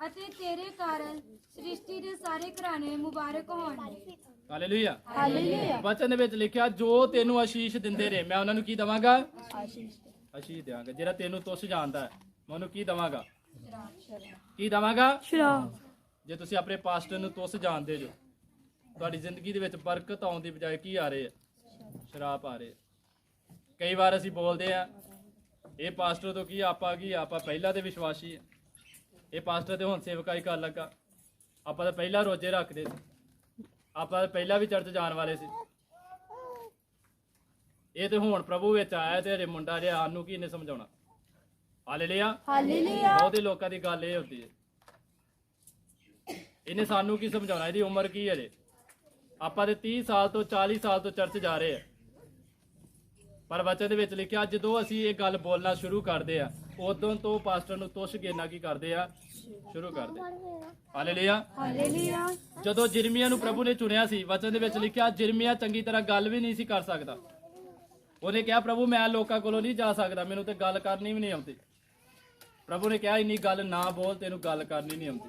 ਅਤੇ ਤੇਰੇ ਕਾਰਨ ਸ੍ਰਿਸ਼ਟੀ ਦੇ ਸਾਰੇ ਘਰਾਣੇ ਮੁਬਾਰਕ ਹੋਣਗੇ। Hallelujah hallelujah. ਵਚਨ ਦੇ ਵਿੱਚ ਲਿਖਿਆ ਜੋ ਤੈਨੂੰ ਆਸ਼ੀਸ਼ ਦਿੰਦੇ ਰਹੇ ਮੈਂ ਉਹਨਾਂ ਨੂੰ ਕੀ ਦਵਾਂਗਾ, ਆਸ਼ੀਸ਼ ਆਸ਼ੀਸ਼ ਦਿਆਂਗਾ। ਜਿਹੜਾ ਤੈਨੂੰ ਤੁਛ ਜਾਣਦਾ ਹੈ ਮੈਂ ਉਹਨੂੰ ਕੀ ਦਵਾਂਗਾ, ਕੀ ਦਵਾਂਗਾ, ਸ਼ਰਾਪ। ਜੇ ਤੁਸੀਂ ਆਪਣੇ ਪਾਸਟਰ ਨੂੰ ਤੁਛ ਜਾਣਦੇ ਜੋ, ਤੁਹਾਡੀ ਜ਼ਿੰਦਗੀ ਦੇ ਵਿੱਚ ਬਰਕਤ ਆਉਣ ਦੀ ਬਜਾਏ ਕੀ ਆ ਰਹੇ ਆ, ਸ਼ਰਾਪ ਆ ਰਹੇ ਆ। ਕਈ ਵਾਰ ਅਸੀਂ ਬੋਲਦੇ ਆ ਇਹ ਪਾਸਟਰ ਤੋਂ ਕੀ ਆਪਾਂ ਪਹਿਲਾਂ ਦੇ ਵਿਸ਼ਵਾਸੀ ਆ, ਇਹ ਪਾਸਟਰ ਤੇ ਹੁਣ ਸੇਵਕਾਈ ਕਰਨ ਲੱਗਾ, ਆਪਾਂ ਤਾਂ ਪਹਿਲਾਂ ਰੋਜ਼ੇ ਰੱਖਦੇ ਸੀ, ਆਪਾਂ ਤਾਂ ਪਹਿਲਾਂ ਵੀ ਚਰਚ ਜਾਣ ਵਾਲੇ ਸੀ। ਇਹ ਤੇ ਹੁਣ ਪ੍ਰਭੂ ਵਿੱਚ ਆਇਆ ਤੇ ਹਰੇ ਮੁੰਡਾ ਜਿਹਾ ਸਾਨੂੰ ਕੀ ਇਹਨੇ ਸਮਝਾਉਣਾ। Hallelujah hallelujah. ਬਹੁਤੇ ਲੋਕਾਂ ਦੀ ਗੱਲ ਇਹ ਹੁੰਦੀ ਹੈ ਇਹਨੇ ਸਾਨੂੰ ਕੀ ਸਮਝਾਉਣਾ, ਇਹਦੀ ਉਮਰ ਕੀ ਹੈ ਜੇ। ਆਪਾਂ ਤੇ 30 ਸਾਲ ਤੋਂ 40 ਸਾਲ ਤੋਂ ਚਰਚ ਜਾ ਰਹੇ ਆ, ਪਰ ਵਚਨ ਦੇ ਵਿੱਚ ਲਿਖਿਆ ਜਦੋਂ ਅਸੀਂ ਇਹ ਗੱਲ ਬੋਲਣਾ ਸ਼ੁਰੂ ਕਰਦੇ ਆ ਉਦੋਂ ਤੋਂ ਪਾਸਟਰ ਨੂੰ ਤੁਛ ਗੇਨਾ ਕੀ ਕਰਦੇ ਆ, ਸ਼ੁਰੂ ਕਰਦੇ। Hallelujah hallelujah. ਜਦੋਂ ਜਿਰਮੀਆ ਨੂੰ ਪ੍ਰਭੂ ਨੇ ਚੁਣਿਆ ਸੀ, ਵਚਨ ਦੇ ਵਿੱਚ ਲਿਖਿਆ ਜਿਰਮੀਆ ਚੰਗੀ ਤਰ੍ਹਾਂ ਗੱਲ ਵੀ ਨਹੀਂ ਸੀ ਕਰ ਸਕਦਾ। ਉਹਨੇ ਕਿਹਾ ਪ੍ਰਭੂ ਮੈਂ ਲੋਕਾਂ ਕੋਲੋਂ ਨਹੀਂ ਜਾ ਸਕਦਾ, ਮੈਨੂੰ ਤੇ ਗੱਲ ਕਰਨੀ ਵੀ ਨਹੀਂ ਆਉਂਦੀ। ਪ੍ਰਭੂ ਨੇ ਕਿਹਾ ਇੰਨੀ ਗੱਲ ਨਾ ਬੋਲ, ਤੈਨੂੰ ਗੱਲ ਕਰਨੀ ਨਹੀਂ ਆਉਂਦੀ।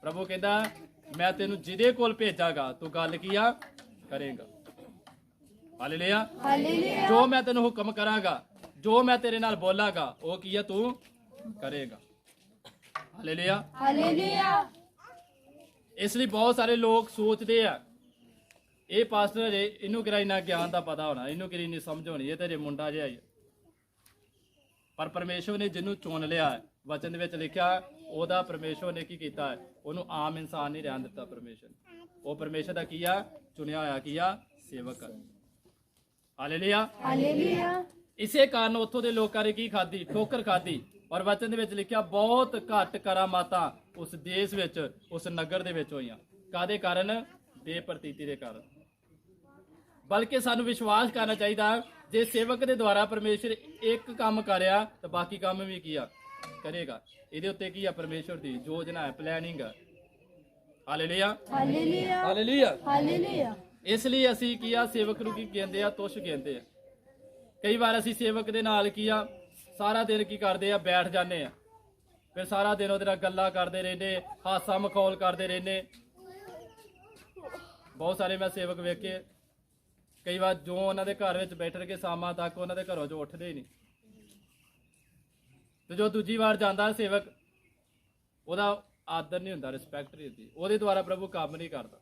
ਪ੍ਰਭੂ ਕਹਿੰਦਾ ਮੈਂ ਤੈਨੂੰ ਜਿਹਦੇ ਕੋਲ ਭੇਜਾਂਗਾ ਤੂੰ ਗੱਲ ਕੀ ਆ ਕਰੇਗਾ। Hallelujah hallelujah. ਜੋ ਮੈਂ ਤੈਨੂੰ ਹੁਕਮ ਕਰਾਂਗਾ, ਜੋ ਮੈਂ ਤੇਰੇ ਨਾਲ ਬੋਲਾਂਗਾ ਉਹ ਕੀ ਆ ਤੂੰ ਕਰੇਗਾ। Hallelujah hallelujah. ਇਸ ਲਈ ਬਹੁਤ ਸਾਰੇ ਲੋਕ ਸੋਚਦੇ ਆ ਇਹ ਪਾਸਟਰ ਜੇ ਇਹਨੂੰ ਕਿਹੜਾ ਇੰਨਾ ਗਿਆਨ ਦਾ ਪਤਾ ਹੋਣਾ, ਇਹਨੂੰ ਕਿਹੜੀ ਨਹੀਂ ਸਮਝ ਹੋਣੀ, ਇਹ ਤੇ ਜੇ ਮੁੰਡਾ ਜਿਹਾ ਹੀ ਹੈ। ਪਰ ਪਰਮੇਸ਼ਵਰ ਨੇ ਜਿਹਨੂੰ ਚੁਣ ਲਿਆ ਹੈ, ਵਚਨ ਦੇ ਵਿੱਚ ਲਿਖਿਆ ਉਹਦਾ ਪਰਮੇਸ਼ਵਰ ਨੇ ਕੀ ਕੀਤਾ ਹੈ, ਉਹਨੂੰ ਆਮ ਇਨਸਾਨ ਨਹੀਂ ਰਹਿਣ ਦਿੱਤਾ। ਪਰਮੇਸ਼ਵਰ ਉਹ ਪਰਮੇਸ਼ਵਰ ਦਾ ਕੀ ਆ, ਚੁਣਿਆ ਹੋਇਆ ਕੀ ਆ, ਸੇਵਕ। Hallelujah hallelujah. ਇਸੇ ਕਾਰਨ ਉੱਥੋਂ ਦੇ ਲੋਕਾਂ ਨੇ ਕੀ ਖਾਧੀ, ਠੋਕਰ ਖਾਧੀ। ਔਰ ਵਚਨ ਦੇ ਵਿੱਚ ਲਿਖਿਆ ਬਹੁਤ ਘੱਟ ਕਰਾਮਾਤਾਂ ਉਸ ਦੇਸ਼ ਵਿੱਚ, ਉਸ ਨਗਰ ਦੇ ਵਿੱਚ ਹੋਈਆਂ। ਕਾਦੇ ਕਾਰਨ, ਬੇਪ੍ਰਤੀਤੀ ਦੇ ਕਾਰਨ। ਬਲਕਿ ਸਾਨੂੰ ਵਿਸ਼ਵਾਸ ਕਰਨਾ ਚਾਹੀਦਾ ਜੇ ਸੇਵਕ ਦੇ ਦੁਆਰਾ ਪਰਮੇਸ਼ਰ ਇੱਕ ਕੰਮ ਕਰਿਆ ਤਾਂ ਬਾਕੀ ਕੰਮ ਵੀ ਕੀ ਆ ਕਰੇਗਾ। ਇਹਦੇ ਉੱਤੇ ਕੀ ਆ, ਪਰਮੇਸ਼ਰ ਦੀ ਯੋਜਨਾ ਹੈ, ਪਲੈਨਿੰਗ ਹੈ। Hallelujah hallelujah. ਹਾਲੇਲੂਇਆ। ਹਾਲੇਲੂਇਆ। ਇਸ ਲਈ ਅਸੀਂ ਕੀ ਆ, ਸੇਵਕ ਨੂੰ ਕੀ ਕਹਿੰਦੇ ਆ, ਤੁਛ ਕਹਿੰਦੇ ਆ। ਕਈ ਵਾਰ ਅਸੀਂ ਸੇਵਕ ਦੇ ਨਾਲ ਕੀ ਆ ਸਾਰਾ ਦਿਨ ਕੀ ਕਰਦੇ ਆ, ਬੈਠ ਜਾਂਦੇ ਆ, ਫਿਰ ਸਾਰਾ ਦਿਨ ਉਹਦੇ ਨਾਲ ਗੱਲਾਂ ਕਰਦੇ ਰਹਿੰਦੇ, ਹਾਸਾ ਮਖੌਲ ਕਰਦੇ ਰਹਿੰਦੇ। ਬਹੁਤ ਸਾਰੇ ਮੈਂ ਸੇਵਕ ਵੇਖੇ, ਕਈ ਵਾਰ ਜੋ ਉਹਨਾਂ ਦੇ ਘਰ ਵਿੱਚ ਬੈਠ ਕੇ ਸ਼ਾਮਾਂ ਤੱਕ ਉਹਨਾਂ ਦੇ ਘਰੋਂ ਜੋ ਉੱਠਦੇ ਹੀ ਨਹੀਂ, ਤੇ ਜੋ ਦੂਜੀ ਵਾਰ ਜਾਂਦਾ ਸੇਵਕ ਉਹਦਾ ਆਦਰ ਨਹੀਂ ਹੁੰਦਾ, ਰਿਸਪੈਕਟ ਨਹੀਂ ਹੁੰਦੀ, ਉਹਦੇ ਦੁਆਰਾ ਪ੍ਰਭੂ ਕੰਮ ਨਹੀਂ ਕਰਦਾ।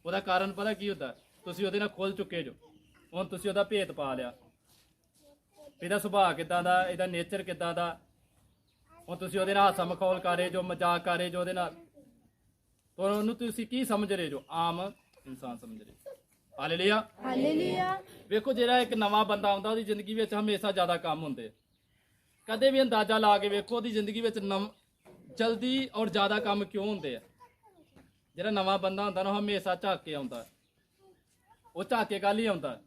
ਉਹਦਾ ਕਾਰਨ ਪਤਾ ਕੀ ਹੁੰਦਾ, ਤੁਸੀਂ ਉਹਦੇ ਨਾਲ ਖੁੱਲ ਚੁੱਕੇ ਜੋ, ਹੁਣ ਤੁਸੀਂ ਉਹਦਾ ਭੇਤ ਪਾ ਲਿਆ, ਇਹਦਾ ਸੁਭਾਅ ਕਿੱਦਾਂ ਦਾ, ਇਹਦਾ ਨੇਚਰ ਕਿੱਦਾਂ ਦਾ। ਹੁਣ ਤੁਸੀਂ ਉਹਦੇ ਨਾਲ ਹਾਸਾ ਮਖੌਲ ਕਰ ਰਹੇ ਜੋ, ਮਜ਼ਾਕ ਕਰ ਰਹੇ ਜੋ ਉਹਦੇ ਨਾਲ, ਤਾਂ ਉਹਨੂੰ ਤੁਸੀਂ ਕੀ ਸਮਝ ਰਹੇ ਜੋ, ਆਮ ਇਨਸਾਨ ਸਮਝ ਰਹੇ। Hallelujah hallelujah. ਵੇਖੋ ਜਿਹੜਾ ਇੱਕ ਨਵਾਂ ਬੰਦਾ ਆਉਂਦਾ ਉਹਦੀ ਜ਼ਿੰਦਗੀ ਵਿੱਚ ਹਮੇਸ਼ਾ ਜ਼ਿਆਦਾ ਕੰਮ ਹੁੰਦੇ। ਕਦੇ ਵੀ ਅੰਦਾਜ਼ਾ ਲਾ ਕੇ ਵੇਖੋ ਉਹਦੀ ਜ਼ਿੰਦਗੀ ਵਿੱਚ ਜਲਦੀ ਔਰ ਜ਼ਿਆਦਾ ਕੰਮ ਕਿਉਂ ਹੁੰਦੇ ਆ। ਜਿਹੜਾ ਨਵਾਂ ਬੰਦਾ ਹੁੰਦਾ ਨਾ ਉਹ ਹਮੇਸ਼ਾ ਝਾਕ ਕੇ ਆਉਂਦਾ। ਉਹ ਝਾਕ ਕੇ ਕੱਲ ਹੀ ਆਉਂਦਾ,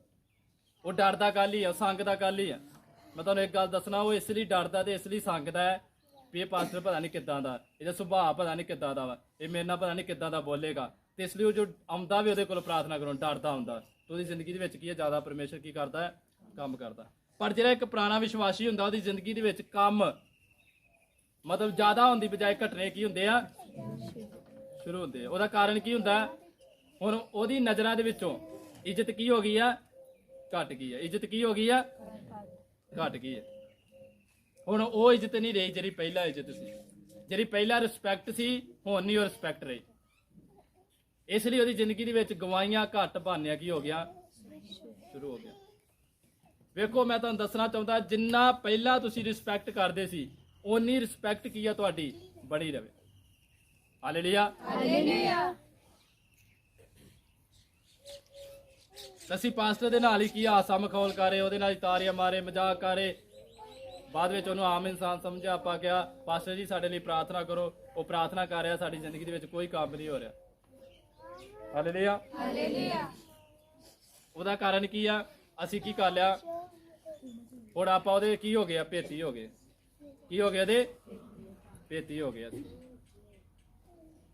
ਉਹ ਡਰਦਾ ਕੱਲ ਹੀ ਆ, ਉਹ ਸੰਗਦਾ ਕੱਲ ਹੀ ਆ। ਮੈਂ ਤੁਹਾਨੂੰ ਇੱਕ ਗੱਲ ਦੱਸਣਾ, ਉਹ ਇਸ ਲਈ ਡਰਦਾ ਤੇ ਇਸ ਲਈ ਸੰਗਦਾ ਹੈ ਵੀ ਇਹ ਪਾਸਟਰ ਪਤਾ ਨਹੀਂ ਕਿੱਦਾਂ ਦਾ, ਇਹਦਾ ਸੁਭਾਅ ਪਤਾ ਨਹੀਂ ਕਿੱਦਾਂ ਦਾ ਵਾ, ਇਹ ਮੇਰੇ ਨਾਲ ਪਤਾ ਨਹੀਂ ਕਿੱਦਾਂ ਦਾ ਬੋਲੇਗਾ। ਤੇ ਇਸ ਲਈ ਉਹ ਜੋ ਆਉਂਦਾ ਵੀ ਉਹਦੇ ਕੋਲ ਪ੍ਰਾਰਥਨਾ ਕਰੋ, ਡਰਦਾ ਆਉਂਦਾ। ਤੇ ਉਹਦੀ ਜ਼ਿੰਦਗੀ ਦੇ ਵਿੱਚ ਕੀ ਹੈ, ਜ਼ਿਆਦਾ ਪਰਮੇਸ਼ਰ ਕੀ ਕਰਦਾ ਹੈ, ਕੰਮ ਕਰਦਾ। ਪਰ ਜਿਹੜਾ ਇੱਕ ਪੁਰਾਣਾ ਵਿਸ਼ਵਾਸੀ ਹੁੰਦਾ ਉਹਦੀ ਜ਼ਿੰਦਗੀ ਦੇ ਵਿੱਚ ਕੰਮ ਮਤਲਬ ਜ਼ਿਆਦਾ ਹੋਣ ਦੀ ਬਜਾਏ ਘਟਨੇ ਕੀ ਹੁੰਦੇ ਆ, ਸ਼ੁਰੂ ਹੁੰਦੇ ਆ। ਉਹਦਾ ਕਾਰਨ ਕੀ ਹੁੰਦਾ, ਹੁਣ ਉਹਦੀ ਨਜ਼ਰਾਂ ਦੇ ਵਿੱਚੋਂ ਇੱਜ਼ਤ ਕੀ ਹੋ ਗਈ ਆ? ਘਟ ਗਈ ਆ। ਇੱਜ਼ਤ ਕੀ ਹੋ ਗਈ ਆ? ਘਟ ਗਈ ਆ। ਹੁਣ ਉਹ ਇੱਜ਼ਤ ਨਹੀਂ ਰਹੀ ਜਿਹੜੀ ਪਹਿਲਾਂ ਇੱਜ਼ਤ ਸੀ, ਜਿਹੜੀ ਪਹਿਲਾਂ ਰਿਸਪੈਕਟ ਸੀ, ਹੁਣ ਨਹੀਂ ਉਹ ਰਿਸਪੈਕਟ ਰਹੀ। ਇਸ ਲਈ ਉਹਦੀ ਜ਼ਿੰਦਗੀ ਦੇ ਵਿੱਚ ਗਵਾਈਆਂ ਘੱਟ ਬਹਾਨਿਆਂ ਕੀ ਹੋ ਗਿਆ? ਸ਼ੁਰੂ ਹੋ ਗਿਆ। ਵੇਖੋ, ਮੈਂ ਤੁਹਾਨੂੰ ਦੱਸਣਾ ਚਾਹੁੰਦਾ, ਜਿੰਨਾ ਪਹਿਲਾਂ ਤੁਸੀਂ ਰਿਸਪੈਕਟ ਕਰਦੇ ਸੀ ਓਨੀ ਰਿਸਪੈਕਟ ਕੀ ਆ ਤੁਹਾਡੀ ਬਣੀ ਰਵੇ। Hallelujah, hallelujah. ਅਸੀਂ ਪਾਸਟਰ ਦੇ ਨਾਲ ਹੀ ਕੀ ਹਾਸਾ ਮਖੌਲ ਕਰੇ, ਉਹਦੇ ਨਾਲ ਹੀ ਤਾਰੀਆਂ ਮਾਰੇ, ਮਜ਼ਾਕ ਕਰੇ, ਬਾਅਦ ਵਿੱਚ ਉਹਨੂੰ ਆਮ ਇਨਸਾਨ ਸਮਝਿਆ। ਆਪਾਂ ਕਿਹਾ ਪਾਸਟਰ ਜੀ ਸਾਡੇ ਲਈ ਪ੍ਰਾਰਥਨਾ ਕਰੋ, ਉਹ ਪ੍ਰਾਰਥਨਾ ਕਰ ਰਿਹਾ, ਸਾਡੀ ਜ਼ਿੰਦਗੀ ਦੇ ਵਿੱਚ ਕੋਈ ਕੰਮ ਨਹੀਂ ਹੋ ਰਿਹਾ। Hallelujah, hallelujah. ਉਹਦਾ ਕਾਰਨ ਕੀ ਆ? ਅਸੀਂ ਕੀ ਕਰ ਲਿਆ? ਹੁਣ ਆਪਾਂ ਉਹਦੇ ਕੀ ਹੋ ਗਿਆ? ਭੇਤੀ ਹੋ ਗਏ। ਕੀ ਹੋ ਗਿਆ? ਉਹਦੇ ਭੇਤੀ ਹੋ ਗਿਆ।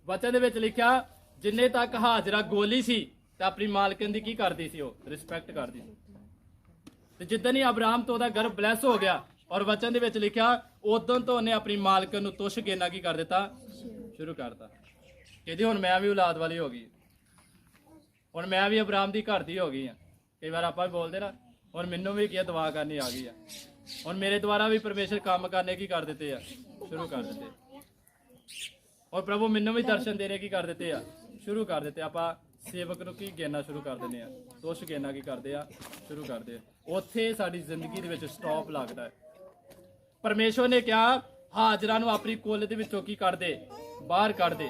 ਵਚਨ ਦੇ ਵਿੱਚ ਲਿਖਿਆ, ਜਿੰਨੇ ਤੱਕ ਹਾਜ਼ਰਾ ਗੋਲੀ ਸੀ ਤੇ ਆਪਣੀ ਮਾਲਕਨ ਦੀ ਕੀ ਕਰਦੀ ਸੀ? ਉਹ ਰਿਸਪੈਕਟ ਕਰਦੀ ਸੀ। ਤੇ ਜਿੱਦਣ ਹੀ ਅਬਰਾਮ ਤੋਂ ਉਹਦਾ ਘਰ ਬਲੈਸ ਹੋ ਗਿਆ, ਔਰ ਵਚਨ ਦੇ ਵਿੱਚ ਲਿਖਿਆ ਉਦੋਂ ਤੋਂ ਉਹਨੇ ਆਪਣੀ ਮਾਲਕਨ ਨੂੰ ਤੁਸ਼ ਕਹਿਣਾ ਕੀ ਕਰ ਦਿੱਤਾ? ਸ਼ੁਰੂ ਕਰਤਾ। ਕਹਿੰਦੀ ਹੁਣ ਮੈਂ ਵੀ ਔਲਾਦ ਵਾਲੀ ਹੋ ਗਈ, ਹੁਣ ਮੈਂ ਵੀ ਅਬਰਾਮ ਦੀ ਘਰ ਦੀ ਹੋ ਗਈ ਆ। ਕਈ ਵਾਰ ਆਪਾਂ ਵੀ ਬੋਲਦੇ ਨਾ, ਹੁਣ ਮੈਨੂੰ ਵੀ ਕੀ ਦੁਆ ਕਰਨੀ ਆ ਗਈ ਆ, ਹੁਣ ਮੇਰੇ ਦੁਆਰਾ ਵੀ ਪਰਮੇਸ਼ਰ ਕੰਮ ਕਰਨੇ ਕੀ ਕਰ ਦਿੱਤੇ ਆ? ਸ਼ੁਰੂ ਕਰ ਦਿੱਤੇ। ਔਰ ਪ੍ਰਭੂ ਮੈਨੂੰ ਵੀ ਦਰਸ਼ਨ ਦੇਣੇ ਕੀ ਕਰ ਦਿੱਤੇ ਆ? ਸ਼ੁਰੂ ਕਰ ਦਿੱਤੇ। ਆਪਾਂ ਸੇਵਕ ਨੂੰ ਕੀ ਗਿਣਨਾ ਸ਼ੁਰੂ ਕਰ ਦਿੰਦੇ ਆ? ਤੁਸ਼ ਗਿਣਨਾ ਕੀ ਕਰਦੇ ਆ? ਸ਼ੁਰੂ ਕਰਦੇ ਆ। ਉੱਥੇ ਸਾਡੀ ਜ਼ਿੰਦਗੀ ਦੇ ਵਿੱਚ ਸਟਾਪ ਲੱਗਦਾ ਹੈ। ਪਰਮੇਸ਼ਰ ਨੇ ਕਿਹਾ ਹਾਜ਼ਰਾ ਨੂੰ ਆਪਣੀ ਕੁੱਲ ਦੇ ਵਿੱਚੋਂ ਕੀ ਕਰ ਦੇ? ਬਾਹਰ ਕੱਢ ਦੇ।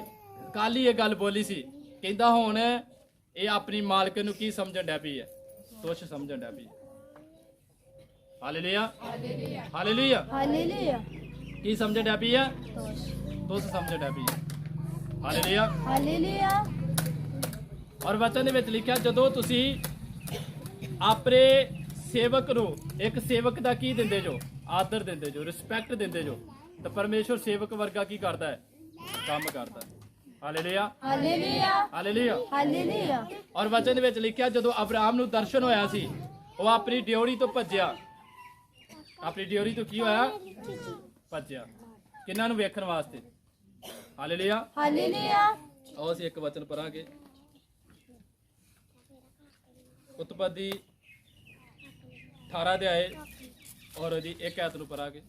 ਕੱਲ ਹੀ ਇਹ ਗੱਲ ਬੋਲੀ ਸੀ, ਕਹਿੰਦਾ ਹੁਣ ਇਹ ਆਪਣੀ ਮਾਲਕ ਨੂੰ ਕੀ ਸਮਝਣ ਡੈ ਪਈ ਹੈ? ਤੁਸ਼ ਸਮਝਣ ਡੈ ਪਈ। Hallelujah, hallelujah, hallelujah. ਕੀ ਸਮਝਣ ਡੈ ਪਈ ਹੈ? ਤੁਸ਼ ਸਮਝਣ ਡੈ ਪਈ ਹੈ। Hallelujah, hallelujah. ਔਰ ਵਚਨ ਦੇ ਵਿੱਚ ਲਿਖਿਆ, ਜਦੋਂ ਤੁਸੀਂ ਆਪਣੇ ਸੇਵਕ ਨੂੰ, ਇੱਕ ਸੇਵਕ ਦਾ ਕੀ ਦਿੰਦੇ ਜੋ? ਆਦਰ ਦਿੰਦੇ ਜੋ, ਰਿਸਪੈਕਟ ਦਿੰਦੇ ਜੋ, ਤਾਂ ਪਰਮੇਸ਼ਰ ਸੇਵਕ ਵਰਗਾ ਕੀ ਕਰਦਾ ਹੈ? ਕੰਮ ਕਰਦਾ ਹੈ। Hallelujah, hallelujah. ਹਾਲੇਲੂਇਆ। ਹਾਲੇਲੂਇਆ। ਔਰ ਵਚਨ ਦੇ ਵਿੱਚ ਲਿਖਿਆ, ਜਦੋਂ ਅਬਰਾਮ ਨੂੰ ਦਰਸ਼ਨ ਹੋਇਆ ਸੀ, ਉਹ ਆਪਣੀ ਡਿਓੜੀ ਤੋਂ ਭੱਜਿਆ। ਆਪਣੀ ਡਿਓੜੀ ਤੋਂ ਕੀ ਹੋਇਆ? ਭੱਜਿਆ। ਕਿਹਨਾਂ ਨੂੰ ਵੇਖਣ ਵਾਸਤੇ? Hallelujah, hallelujah. ਆਓ ਅਸੀਂ ਇੱਕ ਵਚਨ ਪੜਾਂਗੇ, ਉਤਪਤੀ 18 ਅਧਿਆਏ ਔਰ ਉਹਦੀ 1 ਆਇਤ ਨੂੰ ਪੜਾਂਗੇ।